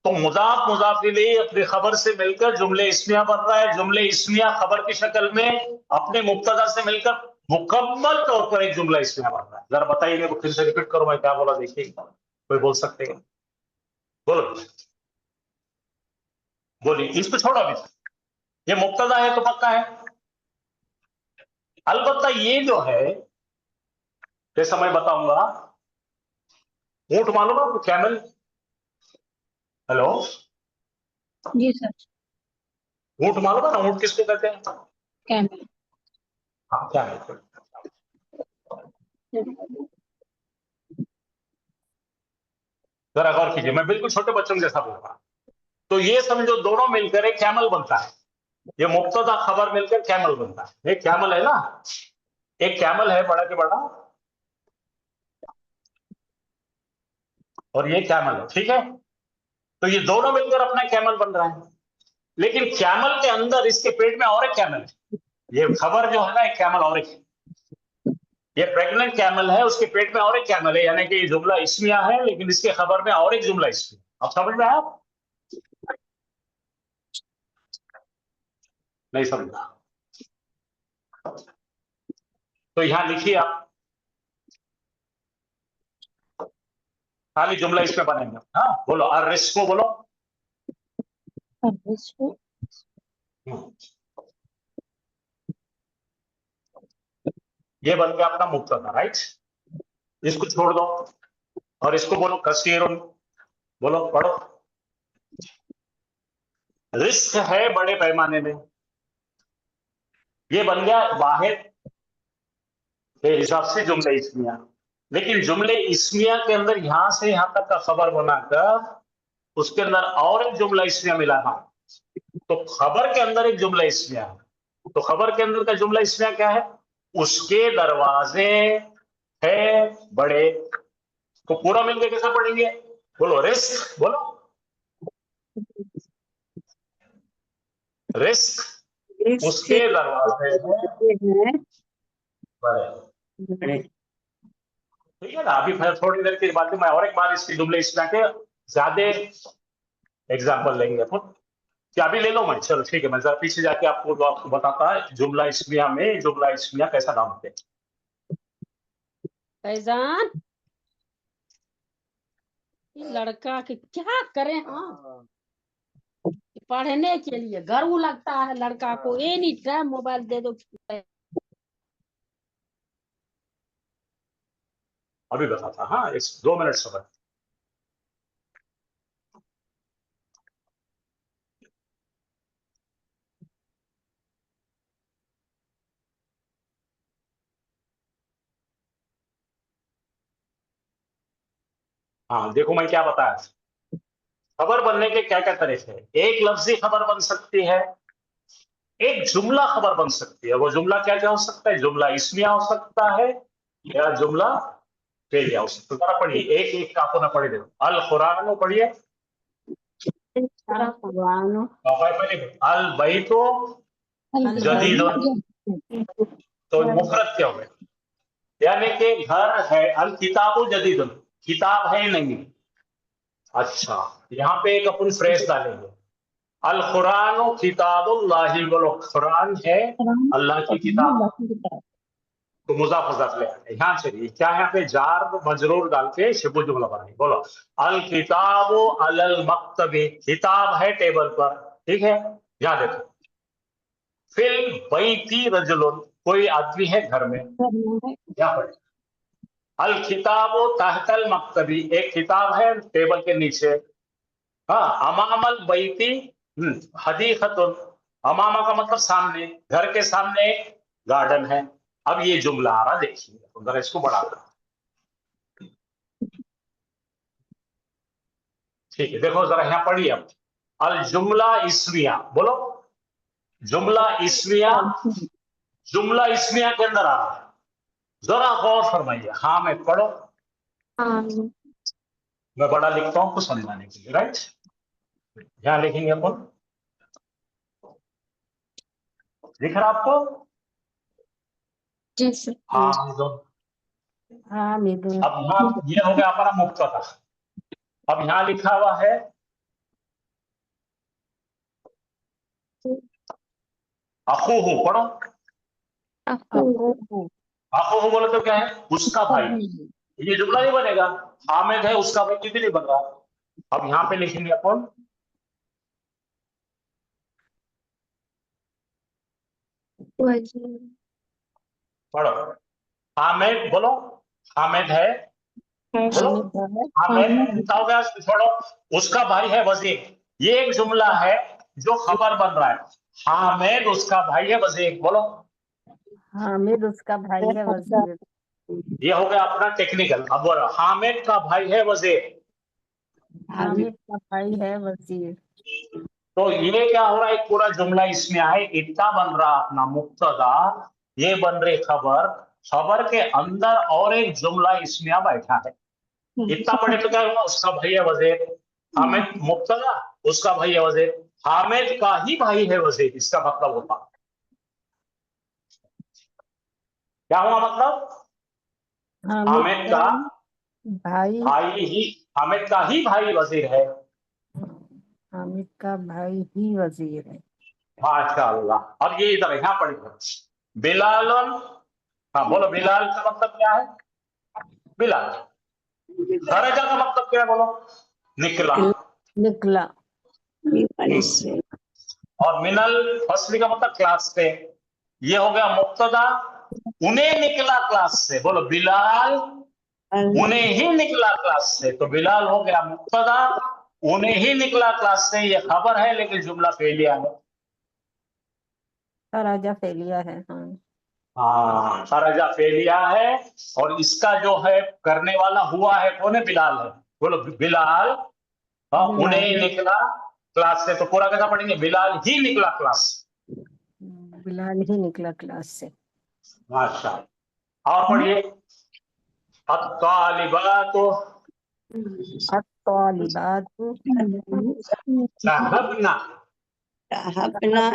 तो मुजाफ मुजाफ इलैहि अपनी खबर से मिलकर जुमले इस्मिया बन रहा है, जुमले इस्मिया खबर की शक्ल में अपने मुब्तदा से मिलकर मुकम्मल तौर पर एक जुमला इस्मिया बन रहा है। जरा बताइए, फिर से रिपीट करो, मैं क्या बोला देखिए, कोई बोल सकते हैं, बोलो बोलिए, इसको छोड़ो अभी, ये मुब्तदा है तो पक्का है। अलबत्ता ये जो है, जैसा मैं बताऊंगा, ऊंट मालूम है आपको, कैमल, हेलो, जी सर। ऊंट मालूम है ना, ऊंट किसको कहते हैं, कैमल। हाँ कैमल। जरा गौर कीजिए, मैं बिल्कुल छोटे बच्चों जैसा बोल रहा हूं। तो ये समझो दोनों मिलकर एक कैमल बनता है, ये मुब्तदा खबर मिलकर कैमल बनता है। एक कैमल है ना, एक कैमल है बड़ा के बड़ा, और ये कैमल है, ठीक है। तो ये दोनों मिलकर अपना कैमल बन रहा है, लेकिन कैमल के अंदर इसके पेट में और एक कैमल है। ये खबर जो है ना, एक कैमल और एक, ये प्रेग्नेंट कैमल है, उसके पेट में और एक कैमल है, यानी कि ये जुमला इस्मिया है, लेकिन इसके खबर में और एक जुमला इस्मिया। अब समझ में आया? नहीं समझा? तो यहां लिखिए आप, खाली जुमला इसमें बनेगा। हाँ बोलो, और रिस्को बोलो, इसको ये बन गया अपना मुब्तदा, राइट। इसको छोड़ दो और इसको बोलो कसीरुन। बोलो, पढ़ो, रिस्क है बड़े पैमाने में, ये बन गया वाहिद के हिसाब से जुमले इस्मिया। लेकिन जुमले इस्मिया के अंदर यहां से यहां तक का खबर बनाकर उसके अंदर और एक जुमला इस्मिया मिला है, तो खबर के अंदर एक जुमला इस्मिया है। तो खबर के अंदर का जुमला इस्मिया क्या है, उसके दरवाजे है बड़े। तो पूरा मिलकर कैसे पढ़ेंगे, बोलो, रिस्क, बोलो, रिस्क उसके दरवाजे हैं बड़े। ठीक है ना। अभी फिर थोड़ी देर के बाद मैं और एक बार इसकी जुमले इसमें के ज्यादा एग्जाम्पल लेंगे अपन। क्या अभी ले लो मैं, चलो ठीक है, मैं जरा पीछे जाके आपको बताता है जुमला इस्मिया में जुमला इस्मिया कैसा नाम होते हैं। फैजान, ये लड़का के क्या करें। हाँ, पढ़ने के लिए गर्व लगता है लड़का को, एनी टाइम मोबाइल दे दो। अभी बताता, हाँ, 2 मिनट समय। हाँ देखो मैं क्या बताया, खबर बनने के क्या क्या तरीके हैं। एक लफ्जी खबर बन सकती है, एक जुमला खबर बन सकती है। वो जुमला क्या क्या हो सकता है, जुमला इस्मिया हो सकता है या जुमला फेलिया हो सकता है। जरा पढ़िए, एक एक आपको ना पढ़े देखो। अल कुरान पढ़िए, अल बैतो जदीदुन, तो मुफरत क्या हो गया, यानी कि घर है। अल किताबु जदीदुन, किताब है नहीं। अच्छा, यहाँ पे एक अपन फ्रेज डालेंगे, अल कुरान किताबुल्लाहि, बोलो कुरान है अल्लाह की किताब। तो मुजाफ ले आए। यहाँ चलिए क्या, यहाँ पे जार मजरूर डाल के शिबुल जुमला बनाएंगे। बोलो अल किताबु अलल मक्तबी, किताब है टेबल पर, ठीक है। यहाँ देखो, फिल बैती रजुलुन, कोई आदमी है घर में। यहाँ पर अल किताबु तहतल मक्तबी, एक किताब है टेबल के नीचे। हाँ, अमामल बैती हदीकतुन, अमामा का मतलब सामने, घर के सामने एक गार्डन है। अब ये जुमला आ रहा, देखिए जरा इसको बढ़ा दो। ठीक है, देखो जरा यहाँ पढ़िए अब, अल जुमला इस्मिया, बोलो जुमला इस्मिया। जुमला इस्मिया के अंदर आ रहा है, जरा गौर फरमाइए। हाँ मैं पढ़ो, मैं बड़ा लिखता हूँ कुछ समझाने के लिए, राइट। यहाँ लिखेंगे अपन, दिख रहा आपको? हामिदुन। हामिदुन, अब यहाँ ये हो गया हमारा मुब्तदा। अब यहाँ लिखा हुआ है अखूहु, पढ़ो अखूहु, अखूहु, बोले तो क्या है, उसका भाई। ये जुमला नहीं बनेगा, हामिद है उसका भाई, कितनी नहीं बन रहा। अब यहाँ पे लिखेंगे अपन पढ़ो, हामिद, बोलो हामिद है, बोलो हामिद। कितना हो गया, छोड़ो, उसका भाई है वजीर। ये एक जुमला है जो खबर बन रहा है, हामिद उसका भाई है वजीर, बोलो। हामिद उसका भाई है वजीर। ये हो गया अपना टेक्निकल। अब बोलो हामिद का भाई है वजीर। हामिद का भाई है वजीर। तो ये क्या हो रहा है, एक पूरा जुमला इसमें आए, इतना बन रहा अपना मुब्तदा, ये बन रही खबर, खबर के अंदर और एक जुमला इसमें बैठा है। इतना पढ़े तो क्या हुआ, उसका भाई है वजीर, हामिद मुब्तदा, उसका भाई है वजीर, हामिद का ही भाई है वजीर, इसका मतलब होता क्या हुआ, मतलब हामिद का भाई, भाई ही, हामिद का ही भाई वजीर है। हामिद का भाई ही वजीर है। माशाअल्लाह। अब ये इधर यहाँ पढ़िए, बिलाल। हाँ बोलो, बिलाल का मतलब क्या है, बिलाल। खरजा का मतलब क्या है, बोलो निकला। निकला। और मिनल फसली का मतलब क्लास से। ये हो गया मुब्तदा, उन्हें निकला क्लास से, बोलो बिलाल उन्हें ही निकला क्लास से। तो बिलाल हो गया मुब्तदा, उन्हें ही निकला क्लास से, ये खबर है लेकिन जुमला फेलिया है। राजा फेलिया है। हाँ, हाँ, खरजा फेलिया है। और इसका जो है करने वाला हुआ है कौन है, बिलाल है। बोलो बिलाल, हाँ, उन्हें निकला क्लास से। तो पूरा कैसा पढ़ेंगे, बिलाल ही निकला क्लास से। बिलाल ही निकला क्लास से। माशाअल्लाह। और पढ़िए, अत्तालिबातु अत्तालिबातु ज़हबना, अपना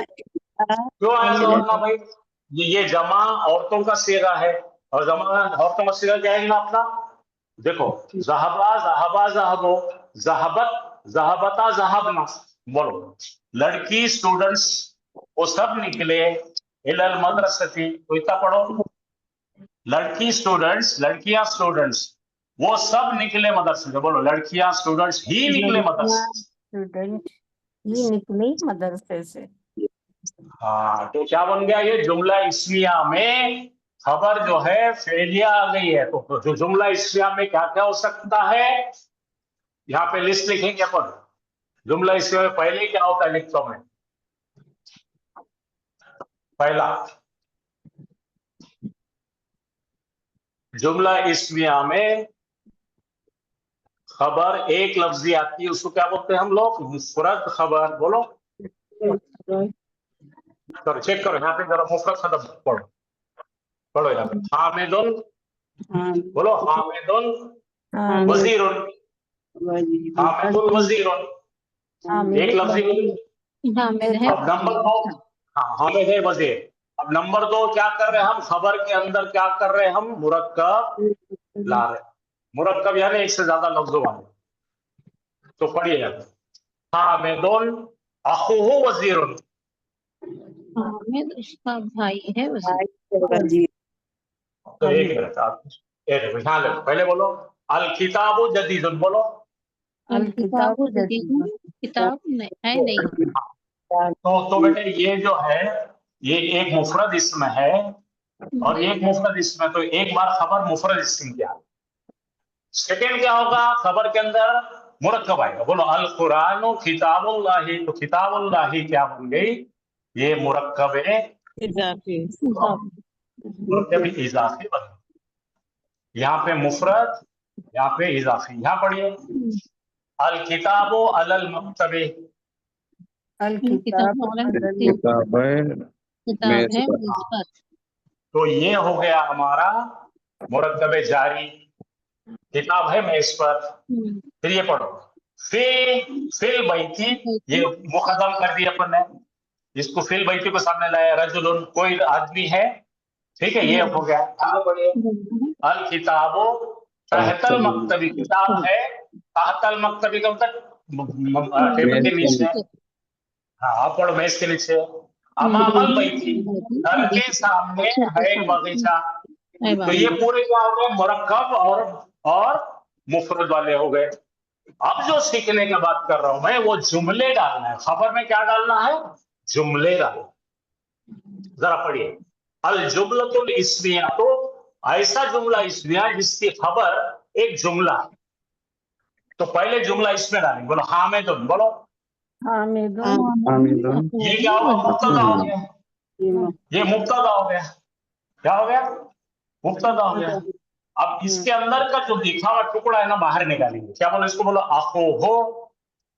क्यों आया दौड़ना भाई? ये जमा औरतों का सीगा है, और जमा औरतों का सीगा क्या है ना अपना? देखो, जहबा जहबा जहबो, जहबत जहबता जहबना। बोलो, लड़की स्टूडेंट्स वो सब निकले इलल मदरसती। तो इतना पढ़ो, लड़की स्टूडेंट्स, लड़कियां स्टूडेंट्स वो सब निकले मदरसे से। बोलो, लड़कियां स्टूडेंट्स ही निकले मदरसे से। स्टूडेंट ही निकले मदरसे से। हाँ, तो क्या बन गया ये? जुमला इस्मिया में खबर जो है फेलिया आ गई है। तो जो जुमला इस्मिया में क्या क्या हो सकता है, यहाँ पे लिस्ट लिखेंगे अपन। जुमला इस्मिया में पहले क्या होता है लिखता हूं मैं। पहला, जुमला इस्मिया में खबर एक लफ्जी आती है, उसको क्या बोलते हैं हम लोग? मुफरद खबर। बोलो, करो चेक करो यहाँ पे जरा, मुफरद खबर पढ़ो, पढ़ो यहाँ पे। हामिदुन, बोलो हामिदुन वजीरुन, हामिदुन वजीरुन, एक लफ्जी बोली। हामिद है अब नंबर 2, हाँ हामिद है वजीर। अब नंबर 2 क्या कर रहे हैं हम? खबर के अंदर क्या कर रहे हैं हम? मुरक्कब ला रहे हैं। मुरक्कब यानी एक से ज्यादा लफ्जों वाले। तो पढ़िए यहाँ पे, हामिदुन अखुहु वजीरुन। हामिद उसका भाई है वजीर। तो एक मिनट आप ध्यान ले, पहले बोलो अल किताबु जदीदुन। बोलो, अल किताबु जदीद, किताब नहीं है नहीं। तो बेटे ये जो है ये एक मुफरद इस्म है और ये एक मुफरद इस्म है। तो एक बार खबर मुफरद इस्म क्या, सेकंड क्या होगा? खबर के अंदर मुरक्कब आएगा। बोलो अल कुरानु किताबुल्लाही। तो किताबुल्लाही क्या बन गई? ये मुरक्कब इजाफी। इजाफी बन गई। यहाँ पे मुफरद, यहाँ पे इजाफी। यहाँ पढ़िए, अल किताबु अलल मक्तबे। अल किताब किताब किताब है मेज पर। तो ये हो गया हमारा मुरक्कब जारी, किताब है मेज पर। फिर ये पढ़ो, फिल बैती, ये मुकदम कर दिया अपन ने, इसको फिल बैती को सामने लाया। रजुलुन, कोई आदमी है, ठीक है, ये हो गया। आगे बढ़िए, अल किताबो तहतल मक्तबी, किताब है तहतल मक्तबी का मतलब टेबल के नीचे। हाँ, आप पढ़ो मेज के नीचे। अमामल बैती, घर के सामने है एक बगीचा। तो ये पूरे क्या हो गए? मुरक्कब और मुफरद वाले हो गए। अब जो सीखने की बात कर रहा हूं मैं, वो जुमले डालना है। खबर में क्या डालना है? जुमले डालना। जरा पढ़िए, अल जुमलतुल इस्मिया, तो ऐसा जुमला इस्मिया जिसकी खबर एक जुमला है। तो पहले जुमला इसमें डालेंगे। बोलो हामिदुन। बोलो, हामिदुन। ये क्या होगा? मुब्तदा हो गया। ये मुब्तदा हो गया। क्या हो गया? मुब्तदा हो गया। अब इसके अंदर का जो लिखा हुआ टुकड़ा है ना, बाहर निकालेंगे। क्या बोलो इसको? बोलो आखो हो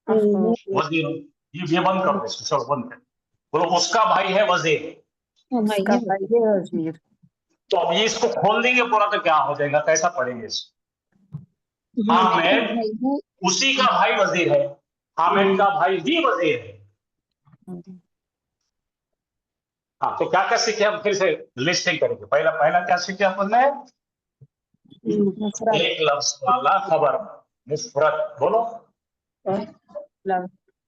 वजीर। ये बंद कर दो इसको, चलो बंद कर। बोलो उसका भाई है वजीर। उसका भाई है वजीर। तो अब ये इसको खोल देंगे पूरा, तो क्या हो जाएगा? कैसा पढ़ेंगे इसको? हामिद उसी का भाई वजीर है, हामिद का भाई भी वजीर है। हाँ, तो क्या क्या सीखे हम? फिर से लिस्टिंग करेंगे। पहला पहला क्या सीखे अपन ने? एक लफ्ज वाला खबर, मुफरद। बोलो,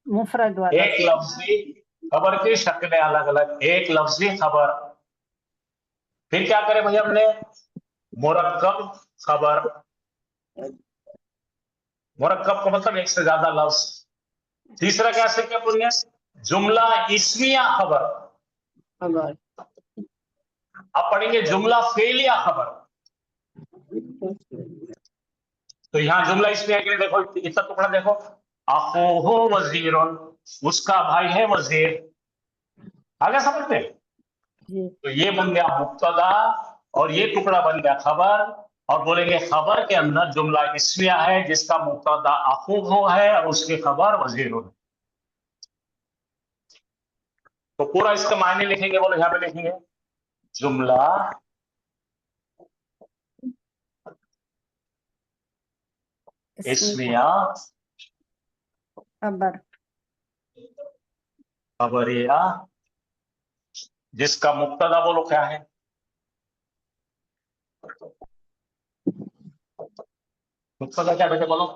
मुफरद वाला एक लफ्जी खबर की शक्लें अलग अलग, एक लफ्जी खबर। फिर क्या करें भैया हमने? मुरक्कब खबर। मुरक्कब का मतलब एक से ज्यादा लफ्ज। तीसरा क्या सीखे अपन ने? जुमला इस्मिया खबर। अब पढ़ेंगे जुमला फेलिया खबर। तो यहाँ जुमला इस्मिया के लिए देखो, इतना टुकड़ा देखो, अखोहो वजीरुन, उसका भाई है वजीर। आगे समझते? तो ये बन गया मुब्तदा और ये टुकड़ा बन गया खबर। और बोलेंगे खबर के अंदर जुमला इस्मिया है जिसका मुब्तदा अखुहो है और उसकी खबर वजीरुन। तो पूरा इसका मायने लिखेंगे। बोलो यहाँ पे लिखेंगे, जुमला इस्मिया खबर खबरिया जिसका मुब्तदा बोलो क्या है? मुब्तदा क्या बेटे बोलो?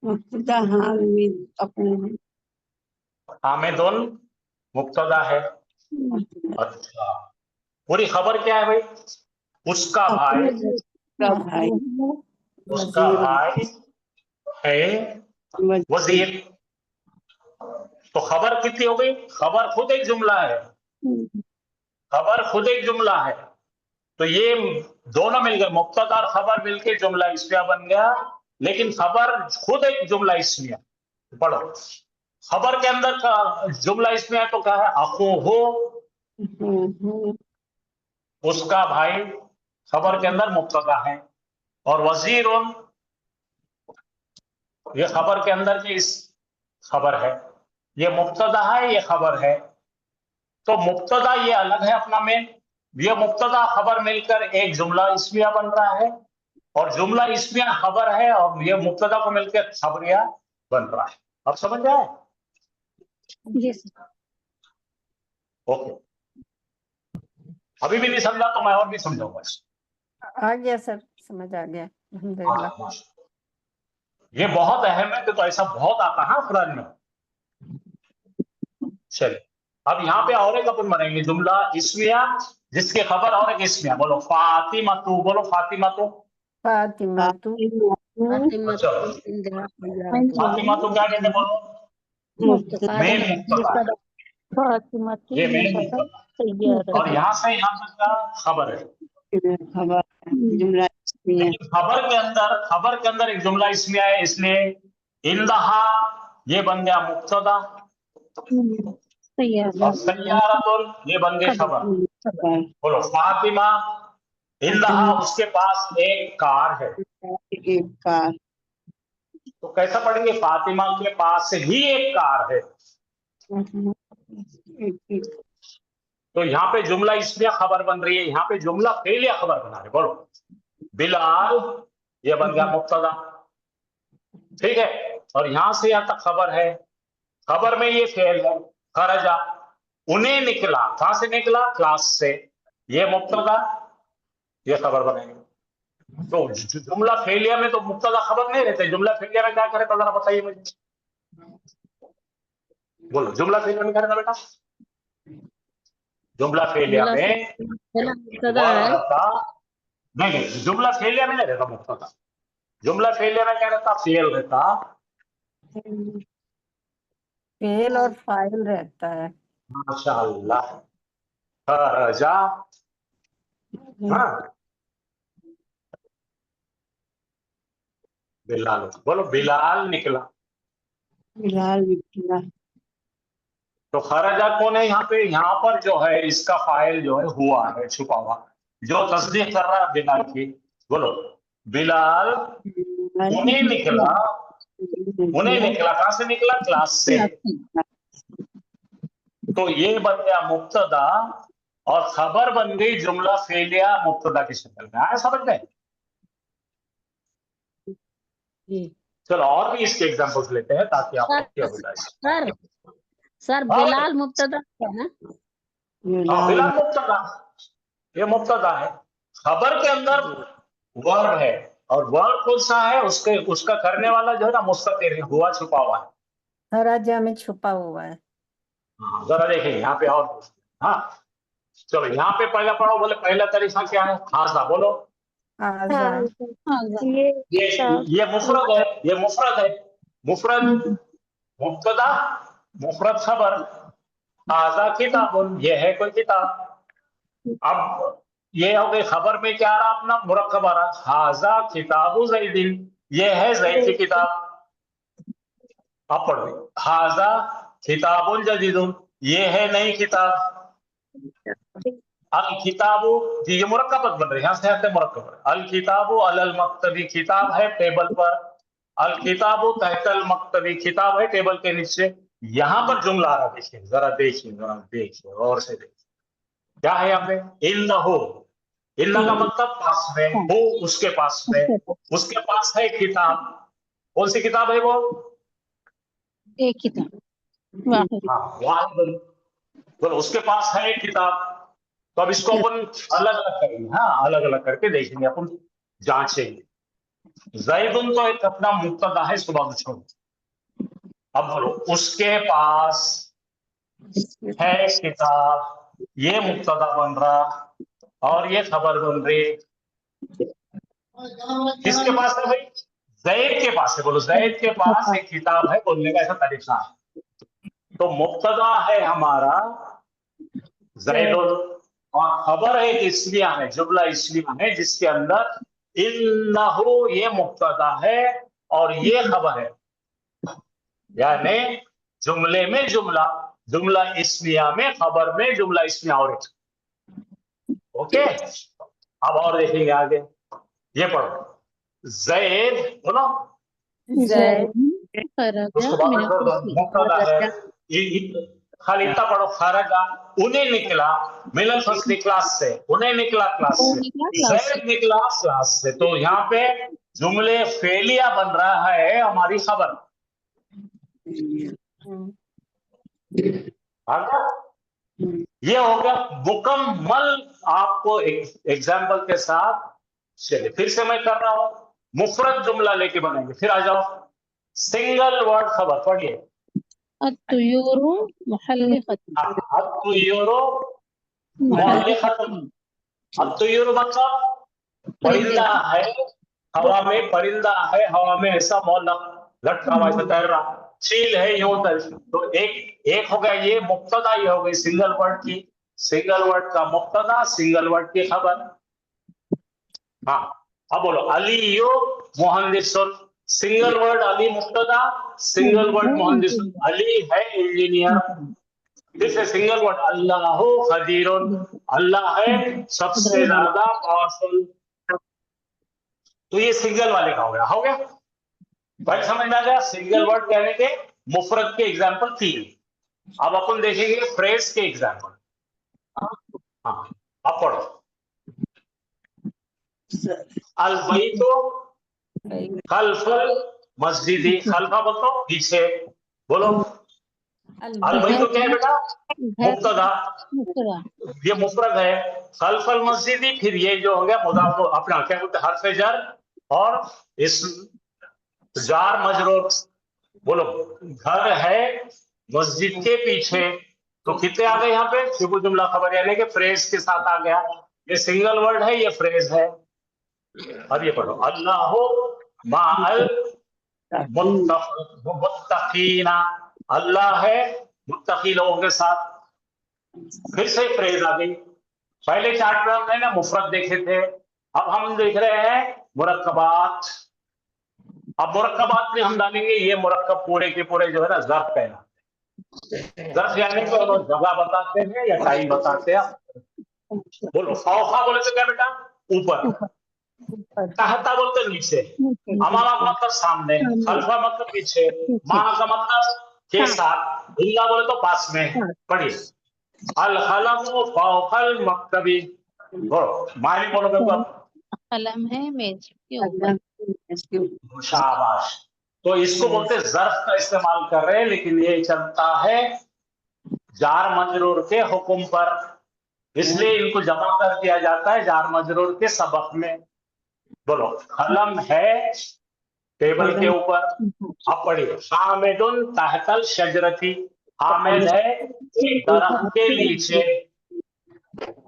मुब्तदा हामिद अपने हामिदुन मुब्तदा है। अच्छा, पूरी खबर क्या है भाई? उसका भाई, का भाई उसका भाई है वजीर। तो खबर कितनी हो गई? खबर खुद एक जुमला है, खबर खुद एक जुमला है। तो ये दोनों मिल गए, मुब्तदा और खबर मिलके जुमला इस्मिया बन गया, लेकिन खबर खुद एक जुमला इस्मिया। पढ़ो, खबर के अंदर का जुमला इस्मिया तो क्या है? अखू हो, उसका भाई, खबर के अंदर मुब्तदा है। और वजीरुन ये खबर के अंदर की इस खबर है, ये मुब्तदा है, ये खबर है। तो मुब्तदा ये अलग है अपना मेन, ये मुब्तदा खबर मिलकर एक जुमला इस्मिया बन रहा है, और जुमला इस्मिया खबर है और ये मुब्तदा को मिलकर खबरिया बन रहा है। अब समझ जाए? ओके, अभी भी नहीं समझा तो मैं और भी समझाऊंगा। आ गया सर, समझ आ गया अल्हम्दुलिल्लाह। ये बहुत अहम है, तो ऐसा बहुत आता है कुरान में। चलिए, अब यहाँ पे और एक अपन बनाएंगे जुमला इस्मिया जिसके खबर और एक इस्मिया। बोलो फातिमा तू, बोलो फातिमा तू। फातिमा तू अच्छा, फातिमा तू क्या कहते बोलो? मेन मुब्तदा, फातिमा ये मेन मुब्तदा, और यहाँ से यहाँ तक का खबर है। खबर जुमला लेकिन खबर के अंदर एक जुमला इस्मिया है, इसलिए इंदहा ये बन गया मुब्तदा, और सय्यारतुन ये बन गई खबर। बोलो फातिमा इंदहा उसके पास एक कार है। एक कार, तो कैसा पढ़ेंगे? फातिमा के पास ही एक कार है। तो यहाँ पे जुमला इस्मिया खबर बन रही है, यहाँ पे जुमला फेलिया खबर बना रहे। बोलो बिलाल ये बन गया मुब्तदा, ठीक है, और यहां से यहां तक खबर है। खबर में ये फेल है, खरजा उन्हें निकला, कहां से निकला? क्लास से, ये मुब्तदा, ये खबर बनेगी। तो जुमला फेलिया में तो मुब्तदा खबर नहीं रहते, जुमला फेलिया में क्या करे तो जरा बताइए मुझे। बोलो जुमला फेलिया में क्या रहता बेटा? जुमला फेलिया में मुब्तदा है। नहीं, जुमला फेलिया में नहीं रहता मुब्तदा। जुमला फेलिया में क्या रहता? फेल रहता, फेल और फाइल रहता है। माशाअल्लाह, खरजा, हाँ, बिलाल, बोलो बिलाल निकला। बिलाल निकला, तो खरजा कौन है यहाँ पे? यहाँ पर जो है इसका फाइल जो है हुआ है, छुपा हुआ, जो तस्दीक कर रहा है बिलाल की। बोलो बिलाल उन्हें निकला, उन्हें निकला, कहां से निकला? क्लास से। तो ये बन गया मुब्तदा, और खबर बन गई जुमला फेलिया मुब्तदा की शक्ल में। आया समझ में? चलो और भी इसके एग्जांपल्स लेते हैं ताकि आपको क्या बताए। सर बिलाल मुब्तदा है ना? हाँ, बिलाल मुब्तदा, ये मुब्तदा है। खबर के अंदर वर्ब है, और वर्ब कौन सा है? उसका करने वाला जो है ना मुस्ततिर है, हुआ छुपा हुआ है। खरजा में छुपा हुआ है। हाँ, जरा देखें यहाँ पे और। हाँ चलो यहाँ पे पहला पढ़ो, बोले पहला तरीका क्या है? हाजा, बोलो। आजा, ये मुफरद है, ये मुफरद है, मुफरद मुब्तदा, मुफरद खबर। हाजा किताबुन ये है कोई किताब। अब ये हो गई खबर में क्या आ रहा अपना? मुरक्कब आ रहा, हाजा किताबु ज़ैदिन ये है ज़ैद की किताब। अब पढ़ो, हाजा किताबुन जदीदुन ये है नई किताब। अल किताबु ये मुरक्कब बन रही है, यहाँ से आते मुरक्कब। अल किताबु अलल मक्तबी किताब है टेबल पर, अल किताबु तहतल मक्तबी किताब है टेबल के नीचे। यहाँ पर जुमला आ रहा, देखिए जरा देखिए, जरा देखिए और से देखिए क्या है यहाँ पे? इन्नहु, इन्ना का मतलब पास में, हो उसके पास में, उसके पास है किताब। कौन सी किताब है वो? एक किताब वाहिद। हाँ वाहिद, बोलो उसके पास है एक किताब, तो अब इसको अपन अलग अलग करेंगे, हाँ अलग अलग करके देखेंगे, अपन जांचेंगे। जैदुन तो एक अपना मुब्तदा है, इसको बात छोड़ो। अब बोलो उसके पास है किताब, ये मुब्तदा बन रहा और ये खबर बन रही। किसके पास है भाई? जैद के पास है। बोलो जैद के पास एक किताब है, बोलने का ऐसा तरीका है। तो मुब्तदा है हमारा जैदुल, और खबर है इस्मिया है, जुमला इस्मिया है, जिसके अंदर इन्नहु ये मुब्तदा है और ये खबर है, यानी जुमले में जुमला, जुमला इस्मिया में खबर में जुमला इस्मिया और ओके। अब और देखेंगे आगे, ये पढ़ो जैद, बोलो जैद उसको बाद में छोड़ दो, मुब्तदा है, खाली इतना पढ़ो, खरजा उन्हें निकला मिलल फसली क्लास से, उन्हें निकला क्लास वो से, निकला क्लास से। जैद निकला क्लास से। तो यहाँ पे जुमले फेलिया बन रहा है हमारी खबर। आगे ये हो गया मुकम्मल। आपको एग्जाम्पल के साथ चलिए फिर से मैं कर रहा हूं, मुफरद जुमला लेके बनेंगे। फिर आ जाओ सिंगल वर्ड खबर, पढ़िए। अत्तुयूरु मुहल्लिक़तुन। अत्तुयूरु मुहल्लिक़तुन। अत्तुयूरु मतलब परिंदा है, हवा में परिंदा है, हवा में ऐसा मौलक लटका हुआ ऐसा तैर रहा, चील है यूं तैर। तो एक हो गया ये मुब्तदा, ये हो गई सिंगल वर्ड की, सिंगल वर्ड का मुब्तदा, सिंगल वर्ड की खबर। हाँ अब बोलो अलीयु मुहंदिसुन, सिंगल वर्ड अली मुब्तदा, सिंगल वर्ड मुहंदिसुन, अली है इंजीनियर। फिर से सिंगल वर्ड अल्लाहु खदीरुन, अल्लाह है सबसे ज्यादा पावरफुल। तो ये सिंगल वाले का हो गया, हो गया भाई, समझ में आ गया? सिंगल वर्ड कहने के मुफरद के एग्जाम्पल 3। अब अपन देखेंगे फ्रेज के एग्जाम्पल। हाँ अब पढ़ो अल बैतु खल्फल मस्जिदी, खल्फा बोलो पीछे, बोलो अल बैतु क्या है बेटा? मुब्तदा, मुब्तदा। ये मुफरद है। खल्फल मस्जिदी, फिर ये जो हो गया मुदाफ अपना क्या बोलते हैं, हर्फ जर और इस जार मजरूर। बोलो घर है मस्जिद के पीछे, तो कितने आ गए यहाँ पे? शुभ जुमला खबर, यानी कि फ्रेज के साथ आ गया। ये सिंगल वर्ड है, ये फ्रेज है। अब ये पढ़ो अल्लाह माअल मुत्तकीना, अल्लाह है मुत्तकी लोगों के साथ। फिर से फ्रेज आ गई। पहले चार्ट में हमने ना मुफरद देखे थे, अब हम देख रहे हैं मुरक्कबात। अब मुरक्कबात में हम डालेंगे ये मुरक्कब पूरे के पूरे जो है ना ज़र्फ कहलाते। ज़र्फ यानी कि जगह बताते हैं या टाइम बताते हैं। बोलो फौका बोले तो क्या बेटा? ऊपर। तहता बोलते नीचे। अमामा का मतलब सामने, खल्फा मतलब पीछे, माह का मतलब के साथ, इल्ला बोले तो पास में। पढ़िए अल कलमु फौकल मक्तबी, बोलो मानी बोलोगे तो कलम है मेज के ऊपर। शाबाश। तो इसको बोलते ज़र्फ का इस्तेमाल कर रहे हैं, लेकिन ये चलता है जार मजरूर के हुक्म पर, इसलिए इनको जमा कर दिया जाता है जार मजरूर के सबक में। बोलो कलम है टेबल के ऊपर। अब पढ़िए हामिदुन तहतल शजरती, हामिद है एक दरख्त के नीचे।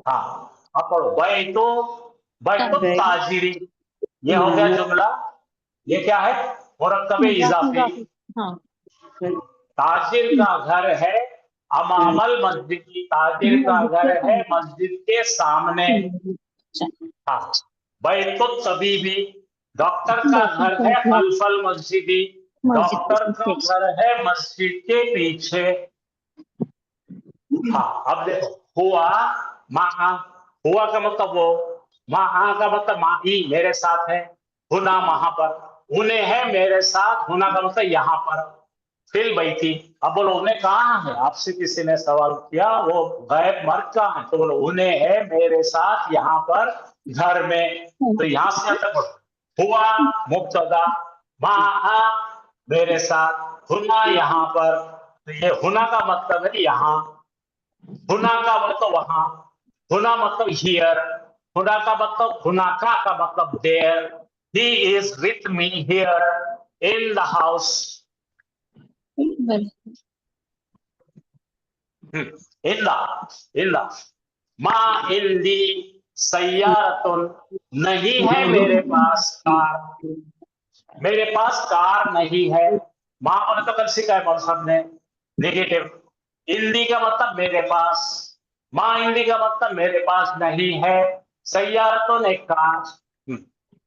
हाँ अब पढ़ो बैतु बैतु ताजिरी, ये हो गया जुमला। ये क्या है? मुरक्कब इजाफी। ताजिर का घर है अमामल मस्जिद, ताजिर का घर है मस्जिद के सामने। हाँ बैतु तबीबी, डॉक्टर का घर है खल्फल मस्जिदी, डॉक्टर का घर है मस्जिद के पीछे। हाँ अब देखो हुआ महा, हुआ का मतलब वो, महा का मतलब माही मेरे साथ है, हुना वहां पर, उन्हें है मेरे साथ, हुना का मतलब यहाँ पर। फिर बैठी, अब बोलो उन्हें कहाँ है? आपसे किसी ने सवाल किया वो गैब मर्द कहाँ है, तो बोलो उन्हें है मेरे साथ यहाँ पर घर में। तो यहाँ से तक हुआ मुब्तदा, महा मेरे साथ, हुना यहाँ पर। तो ये हुना का मतलब है यहाँ। हुना का मतलब वहां, हुना मतलब हियर, हुना का मतलब हुनाका का मतलब there, he is with me here in the house, in the माँ इल्दी सैयारतुन, नहीं है मेरे पास कार, मेरे पास कार नहीं है। माँ बोले तो कल सीखा है कौन सा हमने, नेगेटिव। इल्दी का मतलब मेरे पास, माँ इल्दी का मतलब मेरे पास नहीं है, सैयारतुन एक कार।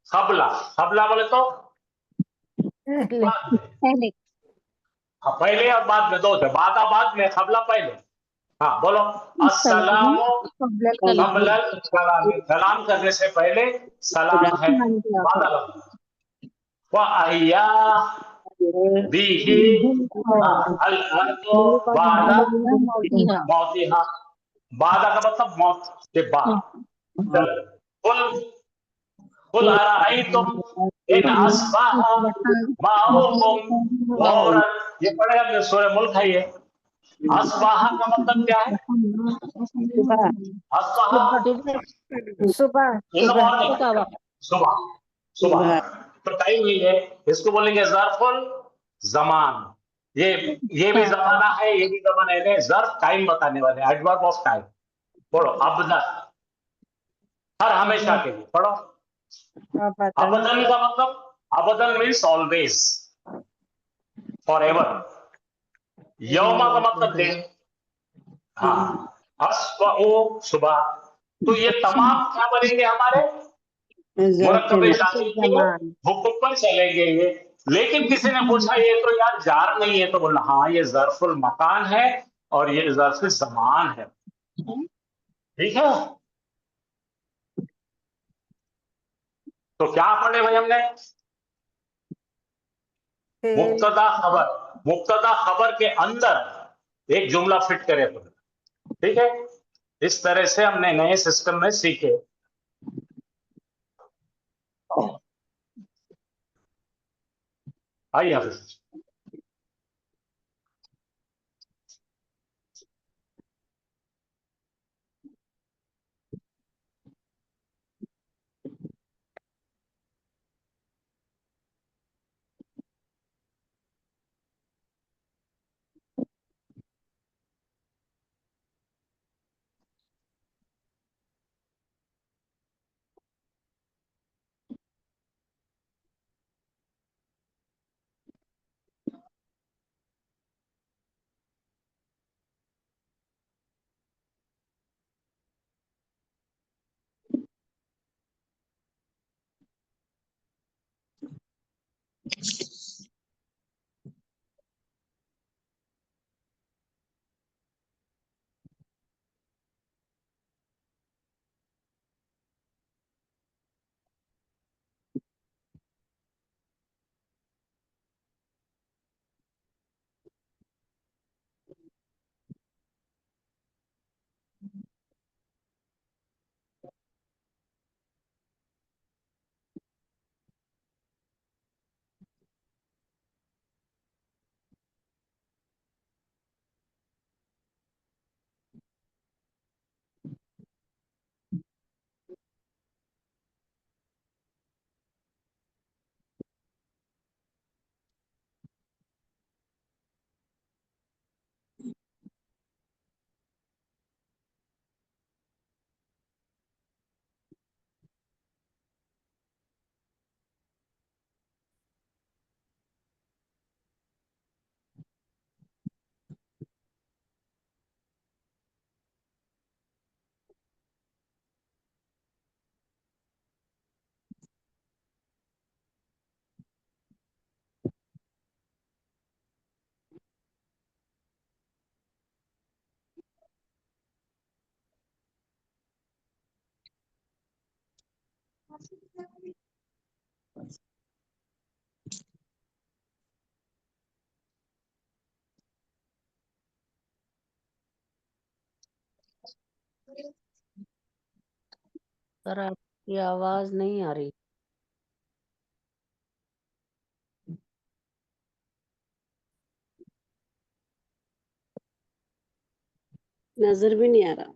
खबला, खबला बोले तो बाद में, पहले हाँ, पहले और बाद में दो थे, बादा बाद में, खबला पहले। हाँ बोलो, सलाम अस्सलाम कबल कलाम कबलल कलाम, सलाम करने से पहले सलाम है, बादा लफ्ज। वअय्या बिही, अल अर्दो बादा मोतिहा मौतिहा, बादा का मतलब मौत के बाद। कुल कुल अराअयतुम इन अस्बाह माउकुम गौरन, ये पढ़े हमने सूरह मुल्क है ये। अस्बाह का मतलब क्या है? अस्बाह सुबह इन द सुबह मॉर्निंग, सुबह, सुबह। तो टाइम ही है, इसको बोलेंगे ज़र्फुल ज़मान। ये भी जमाना है, ये भी जमाना है, ज़र्फ टाइम बताने वाले, एडवर्ब ऑफ टाइम। पढ़ो अबदा, हर हमेशा के लिए पढ़ो। अबदन का मतलब, अबदन मीन्स ऑलवेज, फॉर एवर। यौमा का मतलब दिन, हाँ, अस्बह सुबह। तो ये तमाम क्या बनेंगे हमारे मुरक्कबे शामिल के हुक्म पर चलेंगे ये। लेकिन किसी ने पूछा ये तो यार जार नहीं है, तो बोला हाँ ये ज़र्फुल मकान है और ये ज़र्फुल ज़मान है, ठीक है। तो क्या पढ़े भाई हमने, मुब्तदा खबर, मुब्तदा खबर के अंदर एक जुमला फिट करे, ठीक है। इस तरह से हमने नए सिस्टम में सीखे। आइए हाफिज। सर आपकी आवाज नहीं आ रही। نظر بھی نہیں آ رہا.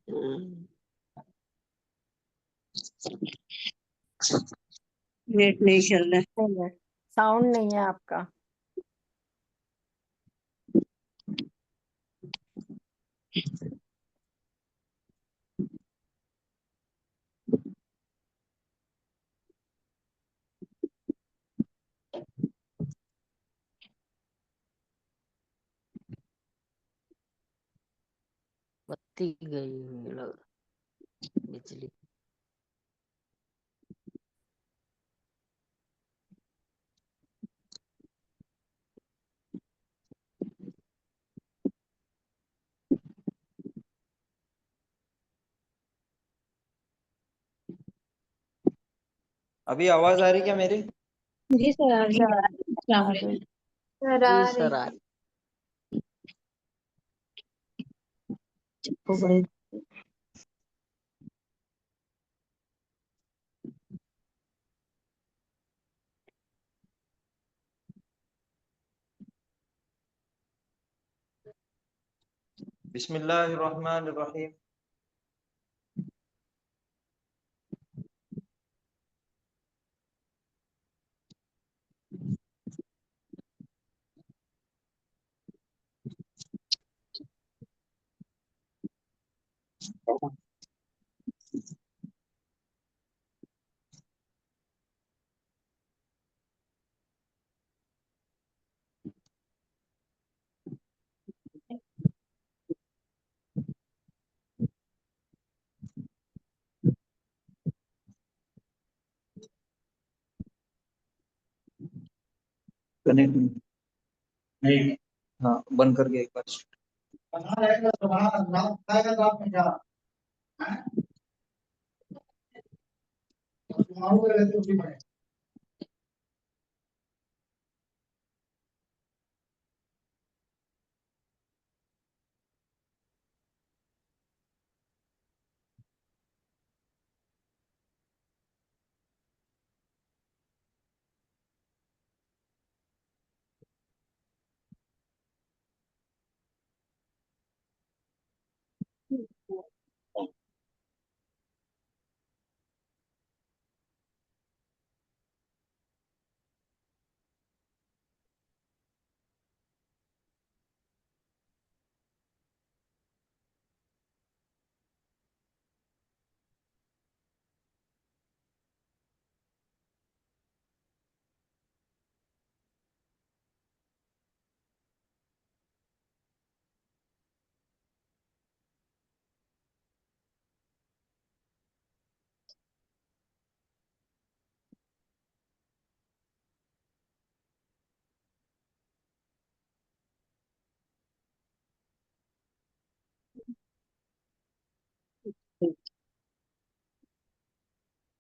ہاں. نیٹ نہیں چل رہا. ساؤنڈ نہیں ہے آپ کا. بتی گئی ہوئی لگ بجلی. ابھی آواز آ رہی کیا میری؟ جی سر آ رہی ہے. السلام علیکم. جی سر آ بسم اللہ الرحمن الرحیم. کنیکٹ نہیں. ہاں بند کر کے ایک بار.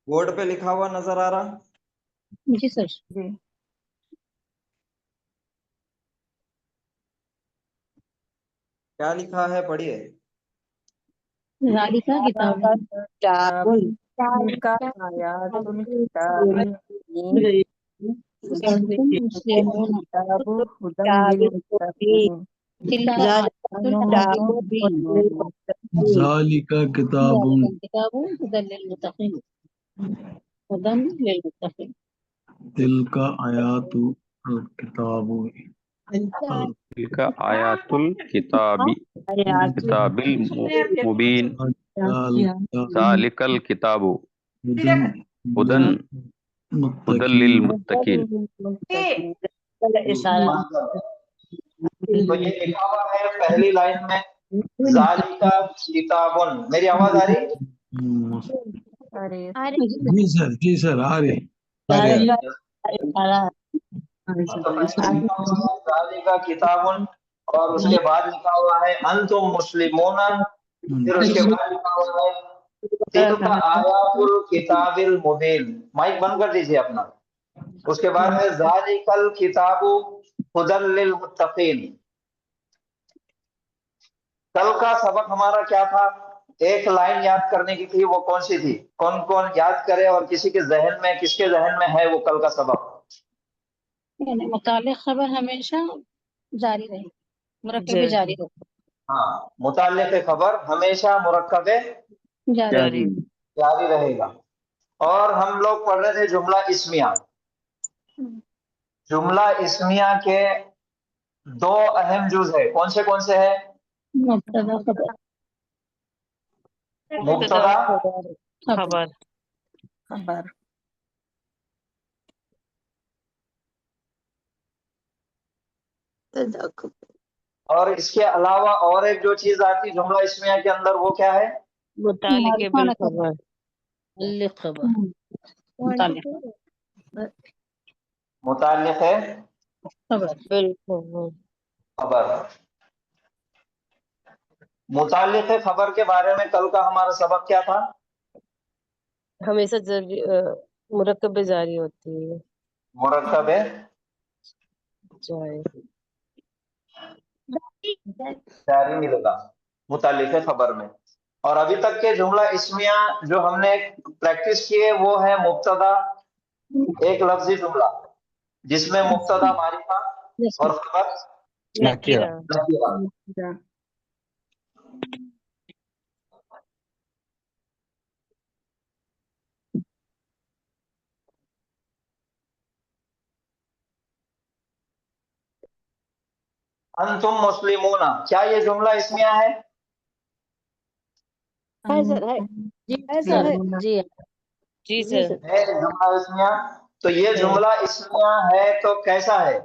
بورڈ پہ لکھا ہوا نظر آ رہا؟ جی سر. جی. کیا لکھا ہے پڑھیے. ذالکہ کتاب کا آیات الکتاب مسلمون کتاب ہدی للمتقین ذالک کتاب کتاب ہدی للمتقین ہدی للمتقین. تلک آیات الکتاب تلك آیات الکتاب کتاب المبین ذالک الکتاب ہدن للمتقین. تو یہ لکھا ہوا ہے پہلی لائن میں ذالک کتابن. میری آواز آ رہی؟ جی سر آ رہے. تو پہلی لکھا ہوا ہے ذالک کتابن اور اس کے بعد لکھا ہوا ہے انتم مسلمون. پھر اس کے بعد لکھا ہوا ہے تلک آیات الکتاب المبین. مائک بند کر دیجیے اپنا. اس کے بعد ہے ذالک الکتاب ہدی للمتقین. کل کا سبق ہمارا کیا تھا؟ ایک لائن یاد کرنے کی تھی. وہ کون سی تھی؟ کون کون یاد کرے اور کسی کے ذہن میں کس کے ذہن میں ہے وہ کل کا سبق؟ یعنی متعلق خبر ہمیشہ جاری رہے. मुरक्कब जारी रखो हाँ, मुताल्लिक़ खबर हमेशा मुरक्कब जारी जारी रहेगा। और हम लोग पढ़ रहे थे जुमला इस्मिया। जुमला इस्मिया के दो अहम जुज है, कौन से है? मुब्तदा खबर मुब्तदा खबर खबर और इसके अलावा और एक जो चीज आती है जुमला इस्मिया के अंदर, वो क्या है? मुतालिके बिल खबर मुअल्लिक़ खबर मुताल्लिक़ है खबर बिल खबर खबर। मुताल्लिक़ खबर के बारे में कल का हमारा सबक क्या था? हमेशा मुरक्कब जारी होती है मुरक्कब जाए जारी मिलेगा मुताल्लिक़ खबर में। और अभी तक के जुमला इस्मिया जो हमने प्रैक्टिस किए वो है मुब्तदा एक लफ्जी जुमला जिसमें मुब्तदा मारिफा और खबर नकीरा नकीरा। अंतुम मुस्लिमूना, क्या ये जुमला इस्मिया है? सर है जी सर है जी जी सर है जुमला इस्मिया। तो ये जुमला इस्मिया है तो कैसा है?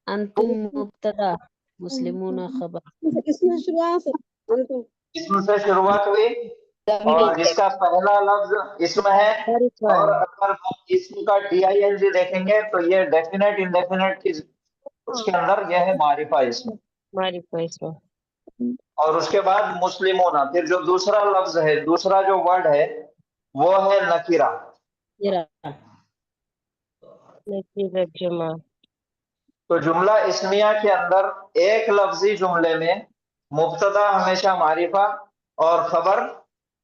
अंतुम मुब्तदा मुस्लिमून खबर इसमें शुरुआत अंतुम इसम से शुरुआत हुई और जिसका पहला लफ्ज इसम है, और अगर हम इसम का DING देखेंगे तो ये डेफिनेट इंडेफिनेट की उसके अंदर यह है मारिफा इसम। मारिफा इसम और उसके बाद मुस्लिमोना, फिर जो दूसरा लफ्ज है, दूसरा जो वर्ड है वो है नकीरा। नकीरा जमा। तो जुमला इस्मिया के अंदर एक लफ्जी जुमले में मुब्तदा हमेशा मारिफा और खबर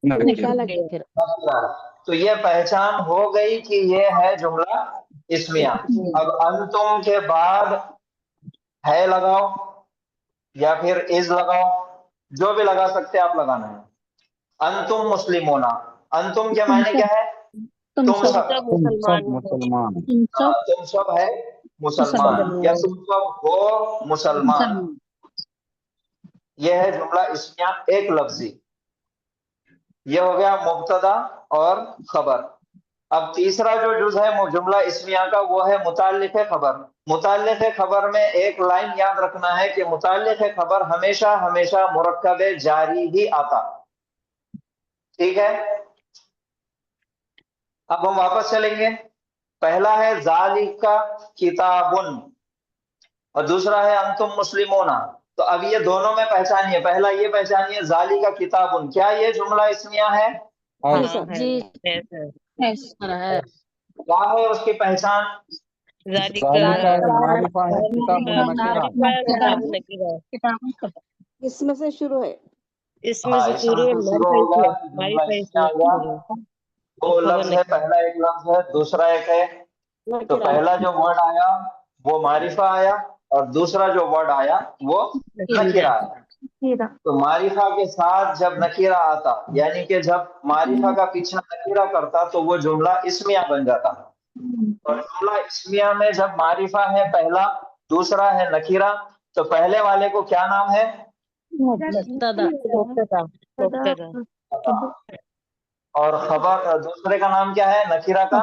नकीरा। तो ये पहचान हो गई कि ये है जुमला इस्मिया। अब अंतुम के बाद है लगाओ या फिर इज लगाओ, जो भी लगा सकते आप, लगाना है। अंतुम मुस्लिमोना, अंतुम के मायने क्या है? तुम सब मुसलमान तुम सब है मुसलमान या तुम सब हो मुसलमान। यह है जुमला इस्मिया एक लफ्जी। यह हो गया मुब्तदा और खबर। अब तीसरा जो जुज है जुमला इस्मिया का वो है मुताल्लिक़ खबर। मुताल्लिक़ खबर में एक लाइन याद रखना है कि मुताल्लिक़ खबर हमेशा हमेशा मुरक्कब जारी ही आता। ठीक है, अब हम वापस चलेंगे। पहला है ज़ालिका किताबुन और दूसरा है अंतुम मुस्लिमोना। तो अब ये दोनों में पहचानिए, पहला ये पहचानिए ज़ालिका किताबुन, क्या ये जुमला इस्मिया है? जी सर है क्या है उसकी पहचान? इसमें से शुरू है इसमें से शुरू है मारिफा इसमें आ गया। दो लफ्ज है, पहला एक लफ्ज है, दूसरा एक है। तो पहला जो वर्ड आया वो मारिफा आया और दूसरा जो वर्ड आया वो नकीरा आया। तो मारिफा के साथ जब नकीरा आता, यानी कि जब मारिफा का पीछा नकीरा करता तो वो जुमला इस्मिया बन जाता। और जुमला इस्मिया में जब मारिफा है पहला, दूसरा है नकीरा, तो पहले वाले को क्या नाम है? और खबर, दूसरे का नाम क्या है नकीरा का?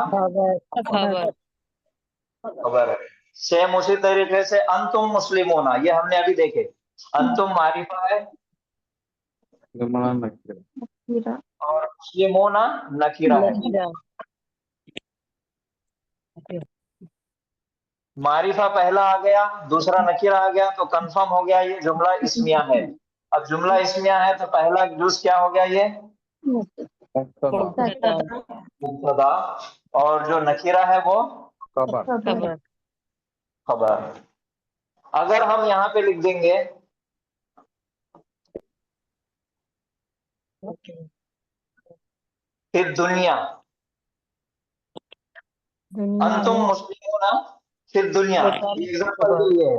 खबर है। सेम उसी तरीके से अंतुम मुस्लिमोना, ये हमने अभी देखे, अंतुम मारिफा है और मुस्लिमोना नकीरा है। मारिफा पहला आ गया, दूसरा नकीरा आ गया, तो कंफर्म हो गया ये जुमला इस्मिया है। अब जुमला इस्मिया है तो पहला जुज क्या हो गया? ये मुब्तदा और जो नकीरा है वो खबर। अगर हम यहाँ पे लिख देंगे फिर दुनिया, अंतुम मुस्लिमों फिर दुनिया, एग्जाम्पल ये है।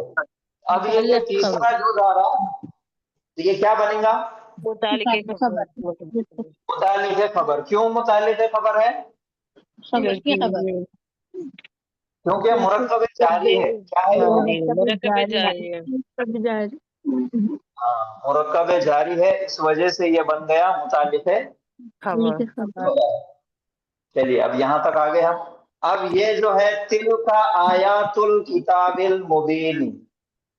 अब ये तीसरा जो जा रहा तो ये क्या बनेगा? मुतालिके मुतालिके खबर। क्यों मुतालिके खबर है? खबर की खबर क्योंकि मुरक्कब जारी है। क्या है ये? मुरक्कब जारी है। हाँ, मुरक्कब जारी है, इस वजह से ये बन गया मुतालिके खबर चलिए अब यहाँ तक आ गए हम। अब ये जो है तिलका आयातुल किताबिल मुबीन,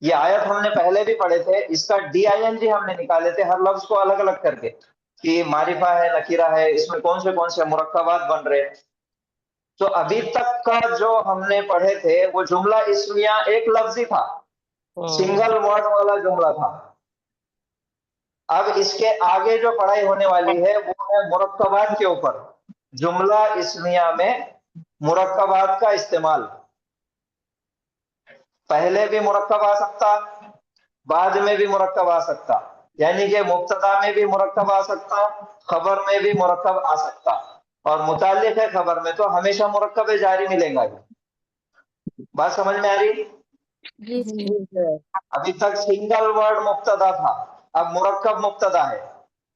ये आयत हमने पहले भी पढ़े थे, इसका DING हमने निकाले थे हर लफ्ज को अलग अलग करके कि मारिफा है, नकीरा है, इसमें कौन से मुरक्कबात बन रहे हैं। तो अभी तक का जो हमने पढ़े थे वो जुमला इस्मिया एक लफ्जी था, सिंगल वर्ड वाला जुमला था। अब इसके आगे जो पढ़ाई होने वाली है वो है मुरक्कबात के ऊपर, जुमला इस्मिया में मुरक्कबात का इस्तेमाल। पहले भी मुरक्कब आ सकता, बाद में भी मुरक्कब आ सकता, यानी कि मुब्तदा में भी मुरक्कब आ सकता, खबर में भी मुरक्कब आ सकता, और मुताल्लिक़ है खबर में तो हमेशा मुरक्कब जारी मिलेगा। बात समझ में आ रही? अभी तक सिंगल वर्ड मुब्तदा था, अब मुरक्कब मुब्तदा है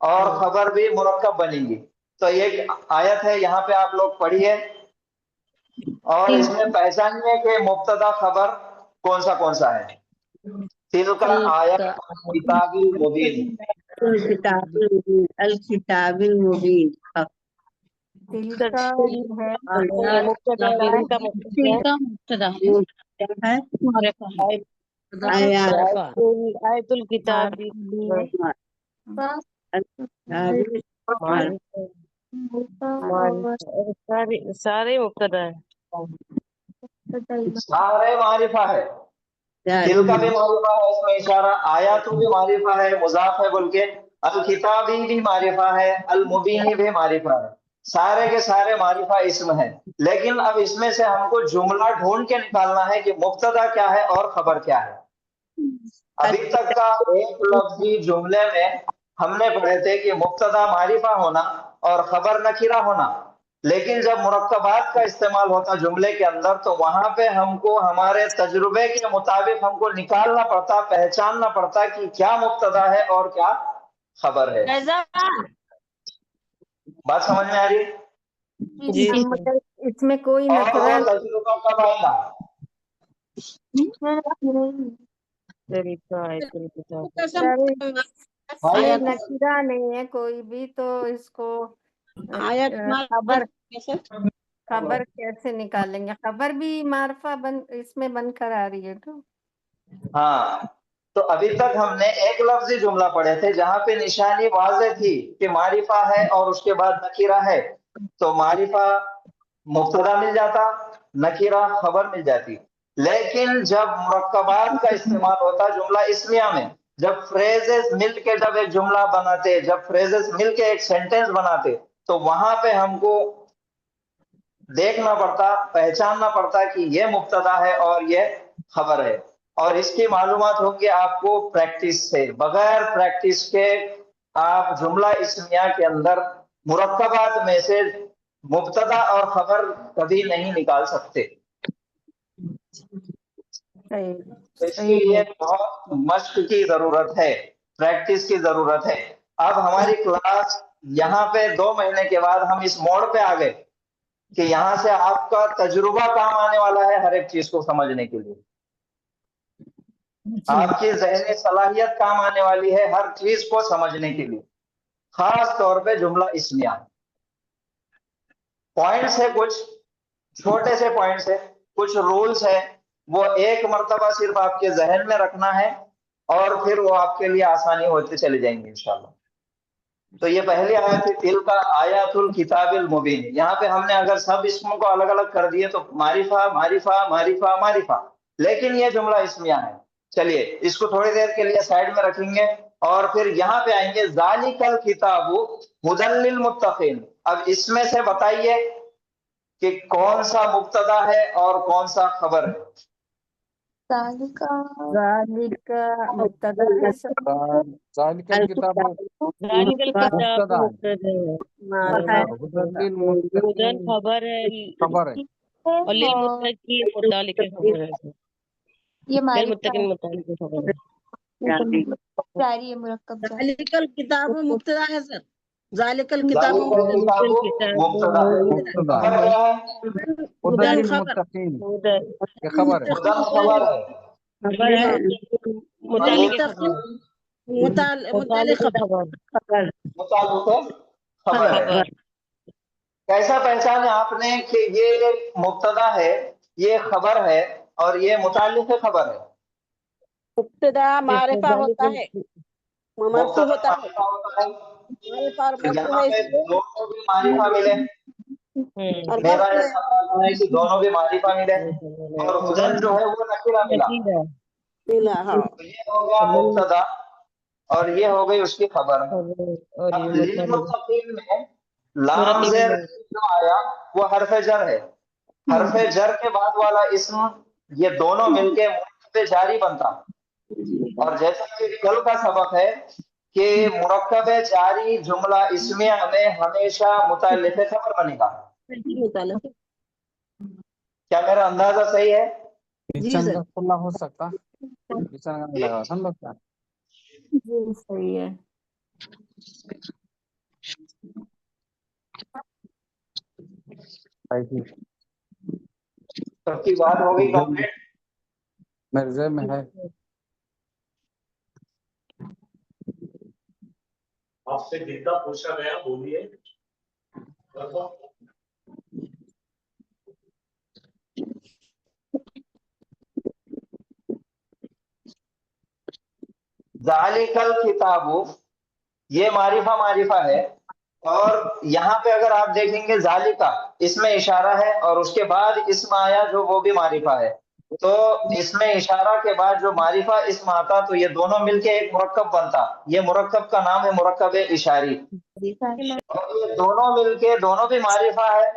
और खबर भी मुरक्कब बनेगी। तो एक आयत है यहाँ पे आप लोग पढ़िए और इसमें पहचानिए कि मुब्तदा खबर कौन सा है। तिलका आयत किताबिल मुबीन, अल किताबिल मुबीन। तिलका है मुब्तदा है आयतुल किताब सारे मुब्तदा है, सारे मारिफा है। तिलका भी मारिफा है, इसमें इशारा, आयातु भी मारिफा है, मुजाफ है बोल के, अल किताबी भी मारिफा है, अल मुबीनी भी मारिफा है, सारे के सारे मारिफा इसम है। लेकिन अब इसमें से हमको जुमला ढूंढ के निकालना है कि मुब्तदा क्या है और खबर क्या है। अभी तक का एक लफ्जी जुमले में हमने पढ़े थे कि मुब्तदा मारिफा होना और खबर नकीरा होना, लेकिन जब मुरक्कबात का इस्तेमाल होता जुमले के अंदर तो वहां पे हमको हमारे तजुर्बे के मुताबिक हमको निकालना पड़ता, पहचानना पड़ता कि क्या मुब्तदा है और क्या खबर है। बात समझ में आ रही? मतलब इसमें कोई नखरा और तजुर्बा कब आएगा? ये नकीरा नहीं है कोई भी, तो इसको खबर कैसे निकालेंगे? खबर भी मार्फा इसमें बनकर आ रही है तो। हाँ, तो अभी तक हमने एक लफ्जी जुमला पढ़े थे जहां पे निशानी वाज़ेह थी कि मारिफा है और उसके बाद नकीरा है, तो मारिफा मुब्तदा मिल जाता, नकीरा खबर मिल जाती। लेकिन जब मुरक्कबात का इस्तेमाल होता जुमला इस्मिया में, जब फ्रेजेस मिलके जब एक जुमला बनाते, जब फ्रेजेस मिलके एक सेंटेंस बनाते, तो वहां पे हमको देखना पड़ता, पहचानना पड़ता कि ये मुब्तदा है और ये खबर है। और इसकी मालूमात होगी आपको प्रैक्टिस से, बगैर प्रैक्टिस के आप जुमला इस्मिया के अंदर मुरक्कबात में से मुब्तदा और खबर कभी नहीं निकाल सकते। तो इसके लिए बहुत मश्क की जरूरत है, प्रैक्टिस की जरूरत है। अब हमारी क्लास यहाँ पे 2 महीने के बाद हम इस मोड़ पे आ गए कि यहाँ से आपका तजुर्बा काम आने वाला है हर एक चीज को समझने के लिए, आपकी ज़हनी सलाहियत काम आने वाली है हर चीज को समझने के लिए, खास तौर पे जुमला इस्मिया। पॉइंट्स है, कुछ छोटे से पॉइंट्स है, कुछ रूल्स है, वो एक मर्तबा सिर्फ आपके जहन में रखना है और फिर वो आपके लिए आसानी होते चले जाएंगे इंशाल्लाह। तो ये पहली आयत थी तिलका आयातुल किताबिल मुबीन। यहाँ पे हमने अगर सब इसमों को अलग अलग कर दिए तो मारिफा मारिफा मारिफा मारिफा, लेकिन ये जुमला इस्मिया है। चलिए इसको थोड़ी देर के लिए साइड में रखेंगे और फिर यहाँ पे आएंगे ज़ालिकल किताबु हुदल लिल मुत्तकीन। अब इसमें से बताइए कि कौन सा मुब्तदा है और कौन सा खबर है। ज़ालिका मुब्तदा है, ज़ालिकल किताबु मुब्तदा है, हुदन खबर है खबर है। और लिल मुत्तकीन मुतालिक खबर है। ये मारिफा मुत्तकिन मुतालिक खबर है। जारी है मुरक्कब जारी जालिकल किताब मुब्तदा है सर, जालिकल किताब जालिकल किताबु मुब्तदा है। मुब्तदा खबर है। क्या है? हुदन हुदन लिल खबर, मुत्तकीन ये खबर है। हुदन खबर है। खबर है, मुतालिक मुतालिक मुतालिक खबर, खबर मुतालिक खबर है। खबर कैसा पहचाने आपने कि ये मुब्तदा है, ये खबर है और ये मुतालिक खबर है? मुब्तदा मारिफा होता है, मरफू मुब्तदा होता है, मारिफा होता है। मारिफा और तो मरफू यहाँ है पे इसलिए, दोनों भी मारिफा मिले। और मेरा मरफू है। ऐसा मानना है कि दोनों भी मारिफा मिले और हुदन जो है वो नकीरा मिला। मिला, हाँ। तो ये हो गया मुब्तदा और ये हो गई उसकी खबर। अब लिल मुत्तकीन में लाम ज़ेर जो आया वो हरफ जर है। हरफ जर के बाद वाला इस्म ये दोनों मिलके मुरक्कब जारी बनता। और जैसा कि कल का सबक है कि मुरक्कब जारी जुमला इस्मिया में हमेशा मुताल्लिक़ खबर बनेगा। क्या मेरा अंदाजा सही है? किचन का खुला हो सकता, किचन का नहीं लगा समझ सकता। जी सही है। सबकी बात हो गई कंप्लीट? मेरे ज़हन में है। आपसे जितना पूछा गया बोलिए। ज़ालिकल किताबु ये मारिफा है और यहाँ पे अगर आप देखेंगे ज़ालिका इसमें इशारा है और उसके बाद इस्म आया जो वो भी मारिफा है। तो इसमें इशारा के बाद जो मारिफा इस्म आता तो ये दोनों मिलके एक मुरक्कब बनता। ये मुरक्कब का नाम है मुरक्कब इशारी। और ये दोनों मिलके दोनों भी मारिफा है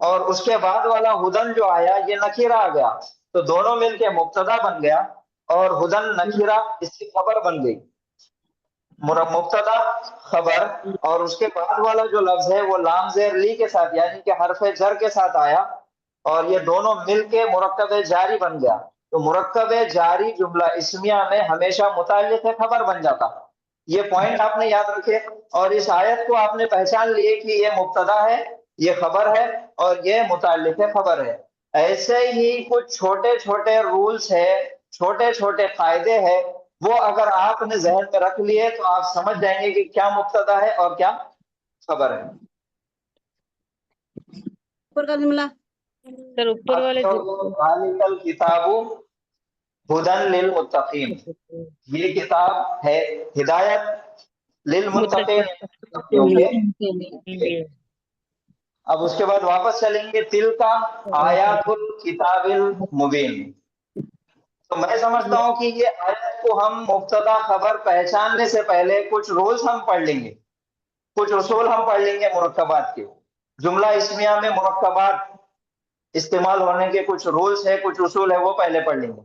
और उसके बाद वाला हुदन जो आया ये नकीरा आ गया। तो दोनों मिलके मुब्तदा बन गया और हुदन नकीरा इसकी खबर बन गई। मुब्तदा खबर और उसके बाद वाला जो लफ्ज है वो लाम ज़ेर ली के साथ यानी कि हरफ जर के साथ आया और ये दोनों मिलके मुरक्कब जारी बन गया। तो मुरक्कब जारी जुमला इस्मिया में हमेशा मुताल्लिक़ खबर बन जाता। ये पॉइंट आपने याद रखे और इस आयत को आपने पहचान लिए कि ये मुब्तदा है, ये खबर है और ये मुताल्लिक़ खबर है। ऐसे ही कुछ छोटे छोटे रूल्स है, छोटे छोटे कायदे हैं, वो अगर आपने जहन में रख लिए तो आप समझ जाएंगे कि क्या मुब्तदा है और क्या खबर है। ऊपर का जुमला सर ऊपर वाले ज़ालिकल किताबु हुदन लिल मुत्तकीन, ये किताब है हिदायत लिल मुत्तकीन। अब उसके बाद वापस चलेंगे तिलका आयातुल किताबिल मुबीन। तो मैं समझता हूं कि ये आयत को हम मुब्तदा खबर पहचानने से पहले कुछ रूल्स हम पढ़ लेंगे, कुछ उसूल हम पढ़ लेंगे मुरक्कबात के। जुमला इस्मिया में मुरक्कबात इस्तेमाल होने के कुछ रूल्स है, कुछ उसूल है, वो पहले पढ़ लेंगे।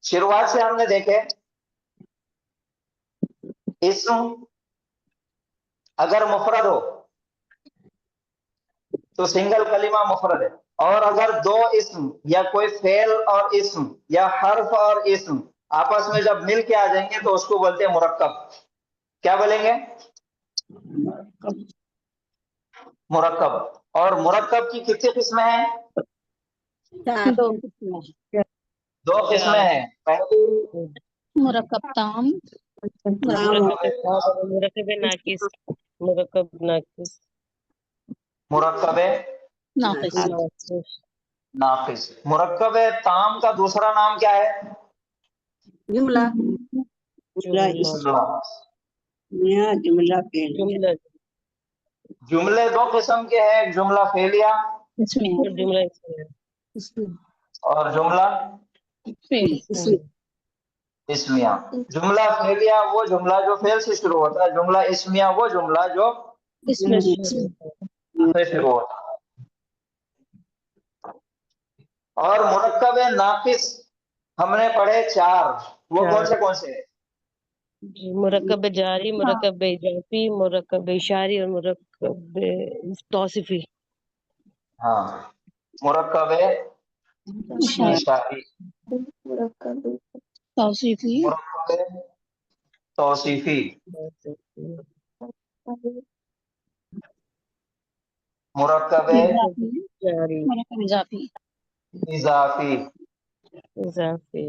शुरुआत से हमने देखे इस्म अगर मुफरद हो तो सिंगल कलिमा मुफरद है और अगर दो इस्म या कोई फेल और इस्म या हर्फ और इस्म आपस में जब मिल के आ जाएंगे तो उसको बोलते हैं मुरक्कब। क्या बोलेंगे? मुरक्कब। और मुरक्कब की कितनी किस्में हैं? दो किस्में हैं। पहली मुरक्कब ताम मुरक्कब नाकिस, मुरक्कब नाकिस, मुरक्कब नाकिस नाकिस। मुरक्कब ताम का दूसरा नाम क्या है? जुमला जुमला फेलिया। जुमले दो किस्म के हैं, एक जुमला फेलिया और जुमला इस्मिया। जुमला फेलिया वो जुमला जो फेल से शुरू होता है, जुमला इस्मिया वो जुमला जो इसमें से शुरू होता है। और मुरक्कब नाकिस हमने पढ़े चार, वो कौन से हैं? मुरक्कब जारी, मुरक्कब इजाफी, मुरक्कब इशारी और मुरक्कब तौसीफी। हाँ मुरक्कब इशारी, तौसीफी मुरक्कब तौसीफी, मुरक्कब इजाफी इजाफी,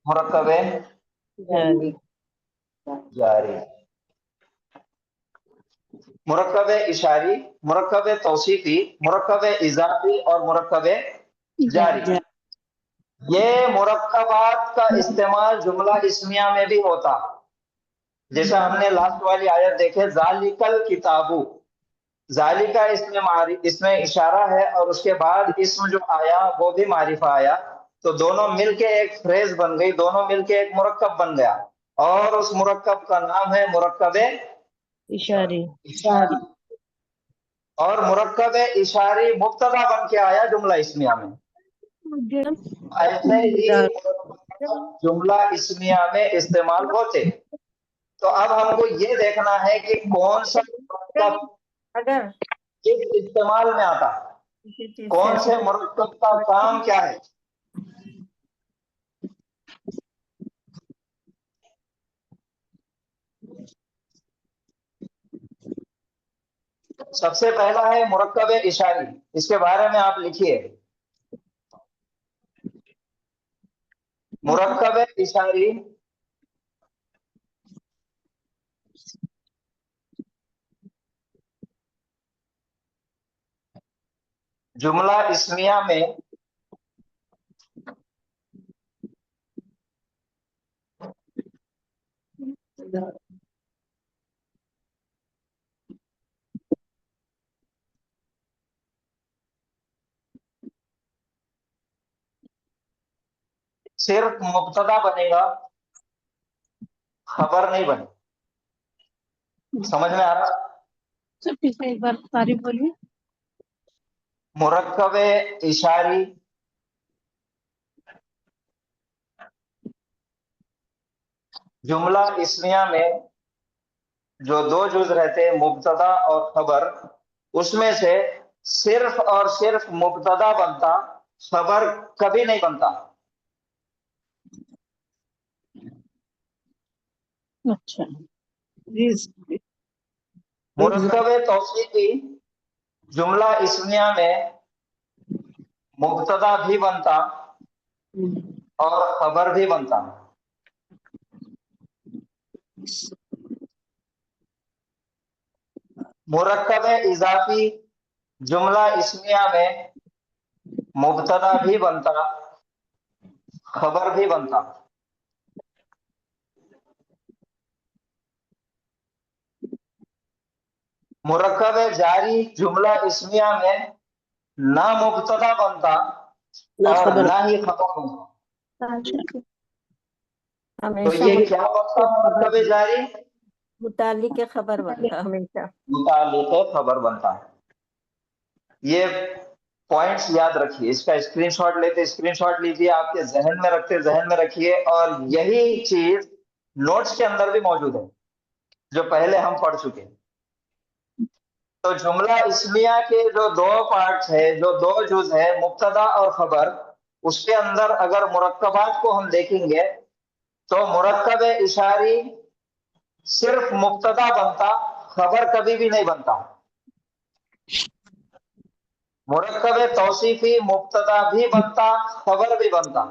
मुरक्कब जारी, मुरक्कब इशारी, मुरक्कब तौसीफी, मुरक्कब इजाफी और मुरक्कब जारी। ये मुरक्कबात का इस्तेमाल जुमला इस्मिया में भी होता, जैसे हमने लास्ट वाली आयत देखे जालिकल किताबू, जालिका इसमें इशारा है और उसके बाद इसम जो आया वो भी मारिफा आया, तो दोनों मिलके एक फ्रेज बन गई, दोनों मिलके एक मुरक्कब बन गया और उस मुरक्कब का नाम है मुरक्कब इशारी इशारी। और मुरक्कब इशारी मुब्तदा बन के आया जुमला इस्मिया में। ऐसे ही जुमला इस्मिया में इस्तेमाल होते। तो अब हमको ये देखना है कि कौन सा मुरक्कब अगर किस इस्तेमाल में आता, कौन से मुरक्कब का काम क्या है। सबसे पहला है मुरक्कब इशारी, इसके बारे में आप लिखिए। मुरक्कब इशारी जुमला इस्मिया में सिर्फ मुब्तदा बनेगा, खबर नहीं बने। समझ में आ रहा? सब ठीक है, एक बार तारीफ बोलिए। मुरक्कब इशारी जुमला इस्मिया में जो दो जुज रहते हैं मुब्तदा और खबर, उसमें से सिर्फ और सिर्फ मुब्तदा बनता, खबर कभी नहीं बनता। अच्छा मुरक्कब तौसीफी जुमला इस्मिया में मुब्तदा भी बनता और खबर भी बनता। मुरक्कब इजाफी जुमला इस्मिया में मुब्तदा भी बनता, खबर भी बनता। मुरक्कब जारी जुमला इस्मिया में ना मुब्तदा बनता और ना ही खबर बनता। तो हमेशा ये क्या बनता मुरक्कब जारी? मुतालिक के खबर बनता हमेशा। मुतालिक खबर बनता है। ये पॉइंट्स याद रखिए, इसका स्क्रीनशॉट लेते स्क्रीनशॉट लीजिए, आपके जहन में रखते जहन में रखिए। और यही चीज नोट्स के अंदर भी मौजूद है जो पहले हम पढ़ चुके हैं। तो जुमला इस्मिया के जो दो पार्ट्स है, जो दो जुज है मुब्तदा और खबर, उसके अंदर अगर मुरक्कबात को हम देखेंगे तो मुरक्कब इशारी सिर्फ मुब्तदा बनता, खबर कभी भी नहीं बनता। मुरक्कब तौसीफी मुब्तदा भी बनता, खबर भी बनता।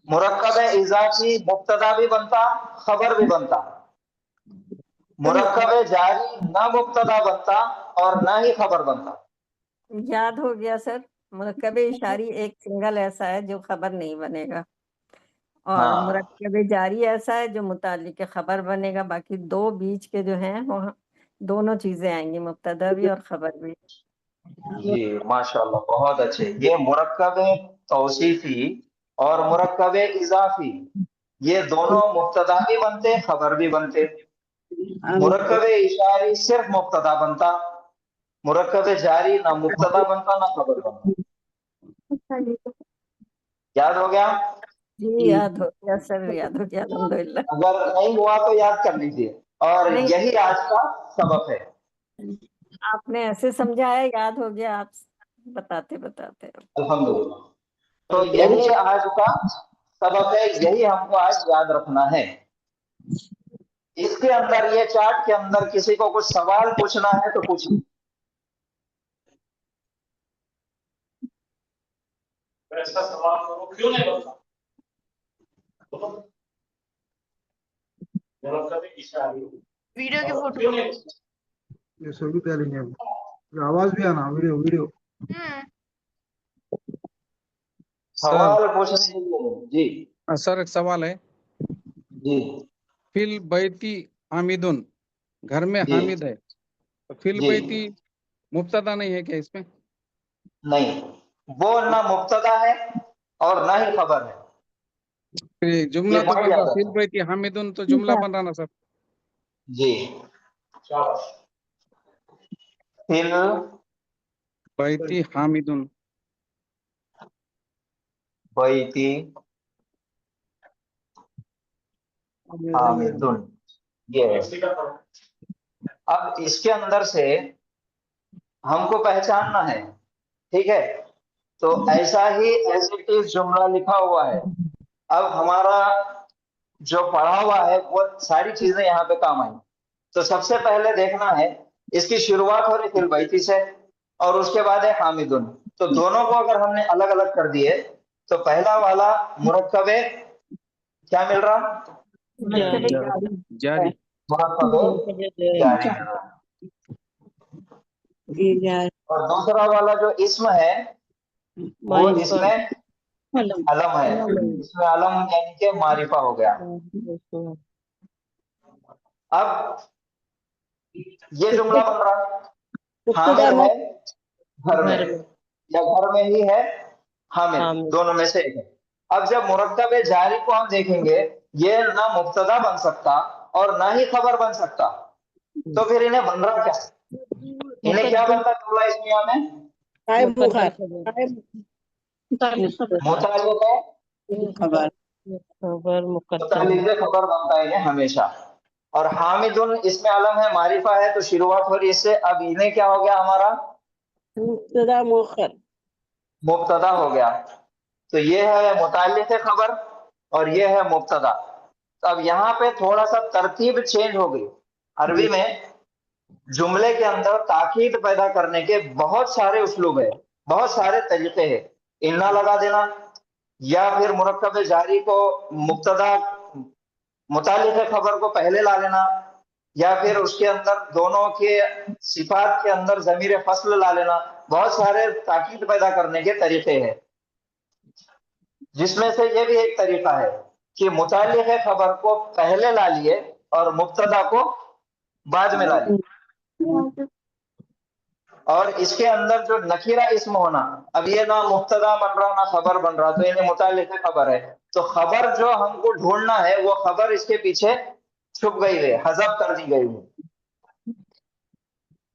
मुरक्कब इजाफी मुब्तदा भी बनता, खबर भी बनता। मुरक्कब जारी ना मुब्तदा बनता और ना ही खबर बनता। याद हो गया सर। मुरक्कब इशारी एक सिंगल ऐसा है जो खबर नहीं बनेगा, और हाँ। मुरक्कब जारी ऐसा है जो मुतालिक खबर बनेगा। बाकी दो बीच के जो हैं वो दोनों चीजें आएंगी, मुब्तदा भी और खबर भी। जी माशाल्लाह, बहुत अच्छे। ये मुरक्कब तौसीफी और मुरक्कब इजाफी, ये दोनों मुब्तदा भी बनते, खबर भी बनते। मुरक्कब इशारी सिर्फ मुब्तदा बनता, मुरक्कब जारी ना मुब्तदा बनता ना खबर बनता। याद हो गया? जी याद हो गया सर, याद हो गया अल्हम्दुलिल्लाह। अगर नहीं हुआ तो याद कर लीजिए। और नहीं। यही आज का सबक है। आपने ऐसे समझाया, याद हो गया आप बताते बताते। अल्हम्दुलिल्लाह। तो यही आज का सबक है, यही हमको आज याद रखना है। इसके अंदर, ये चार्ट के अंदर किसी को कुछ सवाल पूछना है तो पूछिए। ऐसा सवाल करो, क्यों नहीं बनता? वीडियो की फोटो। क्यों नहीं? ये सभी करेंगे अब। आवाज भी आना, वीडियो वीडियो। सवाल पूछने के लिए जी सर एक सवाल है। जी फिल बैती हामिदुन, घर में जी हामिद है, तो फिल जी बैती मुब्तदा नहीं है क्या इसमें? नहीं, वो ना मुब्तदा है और ना ही खबर है। फिर जुमला ये तो बहुत बन रहा, याद फिल रखना। बैती हामिदुन तो जुमला बन रहा ना सर। जी, फिल बैती हामिदुन। बैती हामिदुन, ये है। अब इसके अंदर से हमको पहचानना है, ठीक है? तो ऐसा ही एज इट इज जुमला लिखा हुआ है। अब हमारा जो पढ़ा हुआ है वो सारी चीजें यहाँ पे काम आई। तो सबसे पहले देखना है, इसकी शुरुआत हो रही फिल बैती से और उसके बाद है हामिदुन। तो दोनों को अगर हमने अलग अलग कर दिए तो पहला वाला मुरक्कबे क्या मिल रहा? जारी। मुरक्कबे जारी। और दूसरा वाला जो इस्म है वो इसमें अलम है, इसमें अलम यानी कि मारिफा हो गया। अब ये जुमला बन रहा, हामिद है घर में या घर में ही है हामिद, दोनों में से एक है। अब जब मुरक्कब जारी को हम देखेंगे, ये ना मुब्तदा बन सकता और ना ही खबर बन सकता, तो फिर इन्हें बन रहा क्या? इन्हें क्या बनता जुमला इस्मिया में? मुतालिक खबर बनता है इन्हें हमेशा। और हामिदुन इसमें अलम है, मारिफा है, तो शुरुआत हो रही इससे। अब इन्हें क्या हो गया हमारा? मुब्तदा हो गया। तो ये है मुतालिक खबर और ये है मुब्तदा। तो अब यहाँ पे थोड़ा सा तरतीब चेंज हो गई। अरबी में जुमले के अंदर ताकीद पैदा करने के बहुत सारे उसलूब है, बहुत सारे तरीके हैं। इन्ना लगा देना, या फिर मुरक्कब जारी को मुब्तदा मुतालिक खबर को पहले ला लेना, या फिर उसके अंदर दोनों के सिफात के अंदर ज़मीर फसल ला लेना। बहुत सारे ताकीद पैदा करने के तरीके हैं, जिसमें से ये भी एक तरीका है कि मुतालिक खबर को पहले ला लिए और मुब्तदा को बाद में ला लिए। और इसके अंदर जो नकीरा इस्म होना, अब ये ना मुब्तदा बन रहा ना खबर बन रहा, तो इन्हें मुतालिक खबर है। तो खबर जो हमको ढूंढना है वो खबर इसके पीछे छुप गई है, हज़फ कर दी गई है।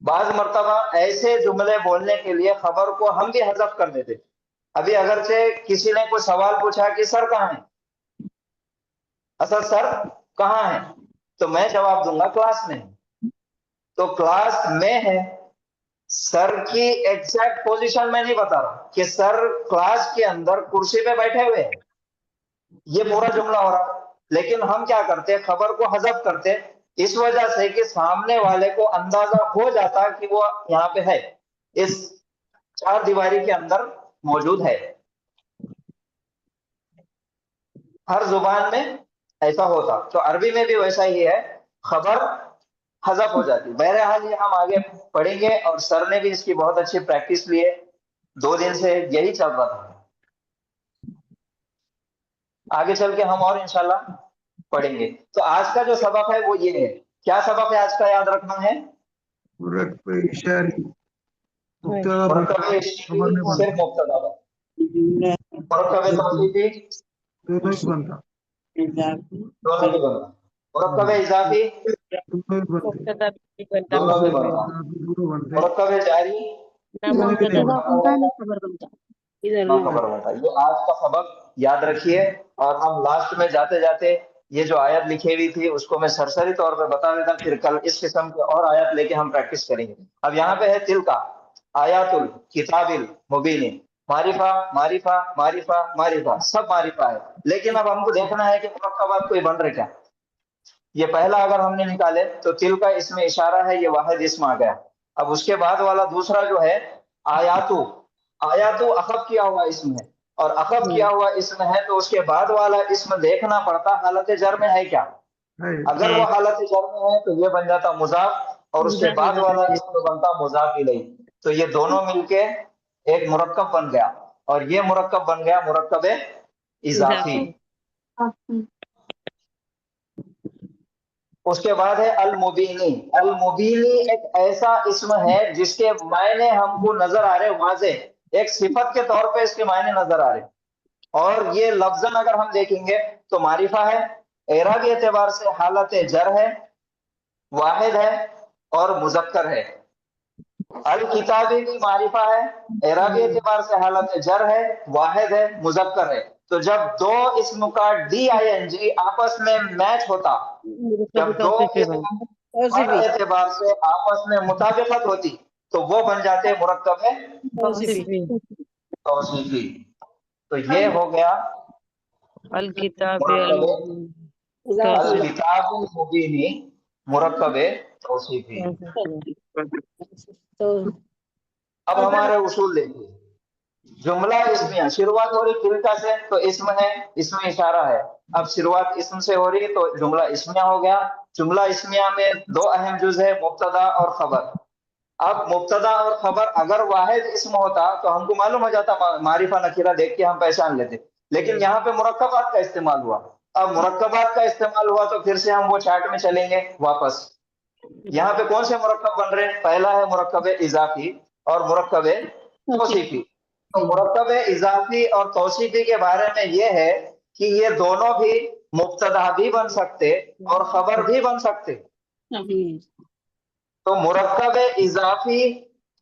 बाज मर्तबा ऐसे जुमले बोलने के लिए खबर को हम भी हज़फ कर देते। अभी अगर से किसी ने कोई सवाल पूछा कि सर कहाँ है, असल सर कहाँ है, तो मैं जवाब दूंगा क्लास में। तो क्लास में है, सर की एग्जैक्ट पोजीशन में नहीं बता रहा कि सर क्लास के अंदर कुर्सी पे बैठे हुए हैं, ये पूरा जुमला हो रहा। लेकिन हम क्या करते, खबर को हज़फ करते इस वजह से कि सामने वाले को अंदाजा हो जाता कि वो यहाँ पे है, इस चार दीवारी के अंदर मौजूद है। हर जुबान में ऐसा होता, तो अरबी में भी वैसा ही है, खबर हज़फ हो जाती। बहरहाल ये हम आगे पढ़ेंगे और सर ने भी इसकी बहुत अच्छी प्रैक्टिस ली है, 2 दिन से यही चल रहा था। आगे चल के हम और इंशाल्लाह पढ़ेंगे। तो आज का जो सबक है वो ये है। क्या सबक है आज का, याद रखना है? मुरक्कब इशारी सिर्फ मुब्तदा बन, मुरक्कब तौसीफी दोनों ही बनता, दोनों भी बनता, मुरक्कब इजाफी दोनों भी बनता, मुरक्कब जारी खबर बनता। ना खबर बनता। ये आज का सबक याद रखिए। और हम लास्ट में जाते जाते یہ جو آیت لکھی ہوئی تھی اس کو میں سرسری طور پہ بتا دیتا، پھر کل اس قسم کے اور آیت لے کے ہم پریکٹس کریں گے. اب یہاں پہ ہے تلکا آیات الکتاب المبین، معرفہ معرفہ معرفہ معرفہ، سب معرفہ ہے. لیکن اب ہم کو دیکھنا ہے کہ مرکبات کوئی بن رہے کیا. یہ پہلا اگر ہم نے نکالے تو تل کا اس میں اشارہ ہے، یہ واحد اسم آ گیا. اب اس کے بعد والا دوسرا جو ہے آیاتو، آیاتو اخف کیا ہوا اسم ہے، اور اخف کیا ہوا اسم ہے تو اس کے بعد والا اسم دیکھنا پڑتا حالت جر میں ہے کیا. اگر وہ حالت جر میں ہے تو یہ بن جاتا مضاف، اور اس کے بعد والا اسم بنتا مضاف الیہ. تو یہ دونوں مل کے ایک مرکب بن گیا، اور یہ مرکب بن گیا مرکب اضافی. اس کے بعد ہے المبینی. المبینی ایک ایسا اسم ہے جس کے معنی ہم کو نظر آ رہے واضح، ایک صفت کے طور پہ اس کے معنی نظر آ رہے، اور یہ لفظاً اگر ہم دیکھیں گے تو معرفہ ہے، اعرابی اعتبار سے حالت جر ہے، واحد ہے اور مذکر ہے. الکتابی بھی معرفہ ہے، اعرابی اعتبار سے حالت جر ہے، واحد ہے، مذکر ہے. تو جب دو اسم کا ڈی آئی این جی آپس میں میچ ہوتا، جب دو اسم ہر اعتبار سے آپس میں مطابقت ہوتی تو وہ بن جاتے مرکب توصیفی. تو یہ ہو گیا الکتاب الکتاب المبینی مرکب توصیفی. اب ہمارے اصول دیکھیے. جملہ اسمیہ شروعات ہو رہی تلکا سے تو اسم ہے، اسم اشارہ ہے. اب شروعات اسم سے ہو رہی تو جملہ اسمیہ ہو گیا. جملہ اسمیہ میں دو اہم جز ہے، مبتدا اور خبر. اب مبتدا اور خبر اگر واحد اسم ہوتا تو ہم کو معلوم ہو جاتا، معرفہ نکرہ دیکھ کے ہم پہچان لیتے. لیکن یہاں پہ مرکبات کا استعمال ہوا. اب مرکبات کا استعمال ہوا تو پھر سے ہم وہ چارٹ میں چلیں گے واپس. یہاں پہ کون سے مرکب بن رہے ہیں؟ پہلا ہے مرکب اضافی اور مرکب توصیفی. تو مرکب اضافی اور توصیفی کے بارے میں یہ ہے کہ یہ دونوں بھی مبتدا بھی بن سکتے اور خبر بھی بن سکتے. تو مرکب اضافی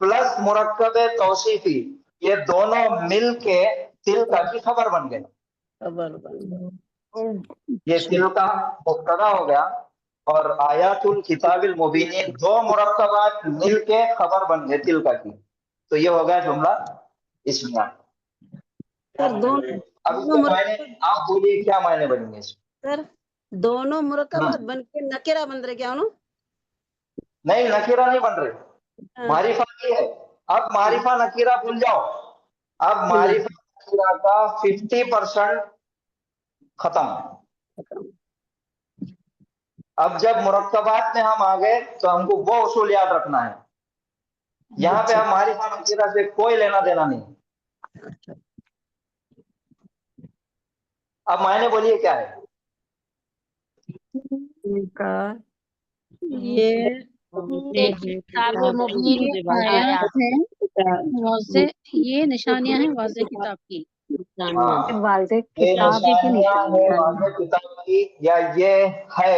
پلس مرکب توصیفی یہ دونوں مل کے تلکا کی خبر بن گئے. یہ تلکا مبتدا ہو گیا اور آیات الکتاب المبین دو مرکبات مل کے خبر بن گئے تلکا کی. تو یہ ہو گیا جملہ اسمیہ. اب اس کے معنی آپ بولیے کیا معنی بنیں گے؟ سر دونوں مرکبات بن کے نکرہ بن رہے کیا انہوں؟ نہیں، نکرہ نہیں بن رہے، معرفہ کی ہے. اب معرفہ نکرہ بھول جاؤ. اب معرفہ نکرہ کا 50% ختم. اب جب مرکبات میں ہم آ گئے تو ہم کو وہ اصول یاد رکھنا ہے. یہاں پہ ہم معرفہ نکرہ سے کوئی لینا دینا نہیں. اب معنی بولیے کیا ہے؟ یہ کتاب مبین آیات ہیں واضح، یہ نشانیاں ہیں واضح کتاب کی. واضح کتاب کی، یا یہ ہے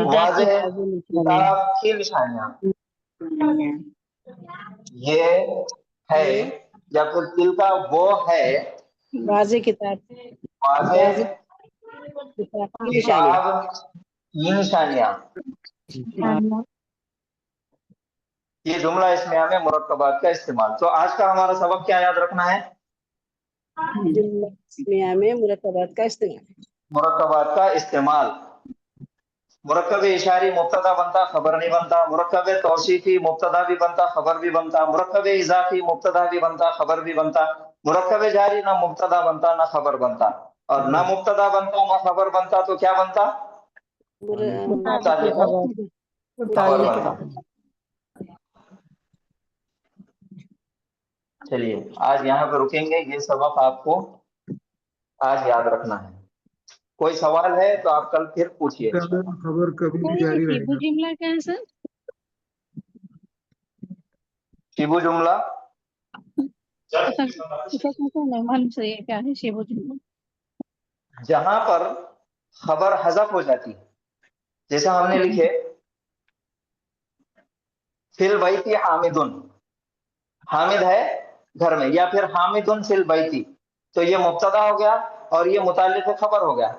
واضح کتاب کی نشانیاں. یہ ہے یا پھر دل کا وہ ہے واضح کتاب واضح کتاب کی نشانیاں. یہ جملہ اسمیہ میں مرکبات کا استعمال. تو آج کا ہمارا سبق کیا یاد رکھنا ہے؟ جملہ اسمیہ میں مرکبات کا استعمال. مرکبات کا استعمال. مرکب اشاری مبتدا بنتا خبر نہیں بنتا. مرکب توصیفی مبتدا بھی بنتا خبر بھی بنتا. مرکب اضافی مبتدا بھی بنتا خبر بھی بنتا. مرکب جاری نہ مبتدا بنتا نہ خبر بنتا، اور نہ مبتدا بنتا نہ خبر بنتا تو کیا بنتا؟ خبر بنتا. چلیے آج یہاں پہ رکیں گے. یہ سبق آپ کو آج یاد رکھنا ہے. کوئی سوال ہے تو آپ کل پھر پوچھیے. خبر کبھی بھی جاری رہے گا. جملہ کیا ہے سر؟ شیبو جملہ کیا ہے شیبو جملہ؟ جہاں پر خبر حذف ہو جاتی، جیسا ہم نے لکھے فی البیت حامدن، حامد ہے گھر میں، یا پھر حامدن فی البیت، تو یہ مبتدا ہو گیا اور یہ متعلق خبر ہو گیا.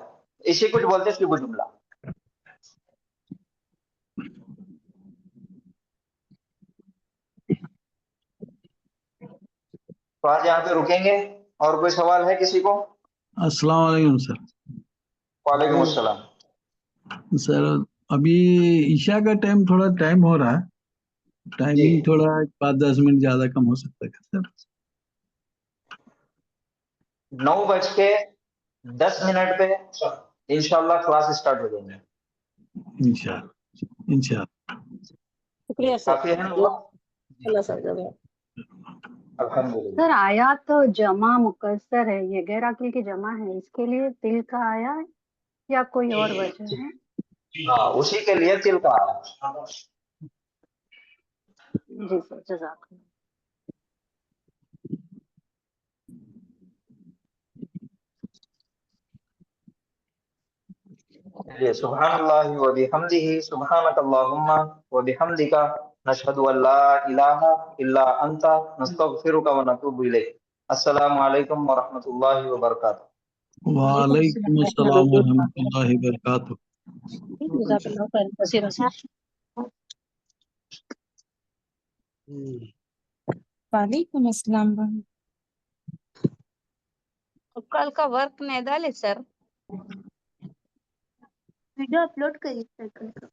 इसी कुछ बोलते हैं शुभ जुमला। तो आज यहाँ पे रुकेंगे। और कोई सवाल है किसी को? अस्सलाम वालेकुम सर। वालेकुम अस्सलाम। सर अभी ईशा का टाइम थोड़ा टाइम हो रहा है, टाइमिंग थोड़ा 5-10 मिनट ज्यादा कम हो सकता है क्या सर? 9:10 पे इंशाल्लाह क्लास स्टार्ट हो जाएंगे। इंशाल्लाह इंशाल्लाह। शुक्रिया सर। काफी है ना? अल्लाह सर जज़ाक। अल्हम्दुलिल्लाह। सर आयात तो जमा मुकस्सर है, ये गैर अकील की जमा है, इसके लिए तिल का आया है या कोई और वजह है? हाँ, उसी के लिए तिल का आया। जी सर जज़ाक। सुब्हानल्लाहि व बिहम्दिही सुब्हानकल्लाहुम्मा व बिहम्दिका नशहदु अन ला इलाहा इल्ला अंता नस्तगफिरुका व नतूबु इलैक। अस्सलामु अलैकुम व रहमतुल्लाहि व बरकातुहू। वालेकुम अस्सलाम व रहमतुल्लाहि व बरकातुहू। जज़ाकल्लाह खैर कसीरन सर। वालेकुम अस्सलाम। कल का वर्क नहीं डाले सर? वीडियो अपलोड करिए सर कल का।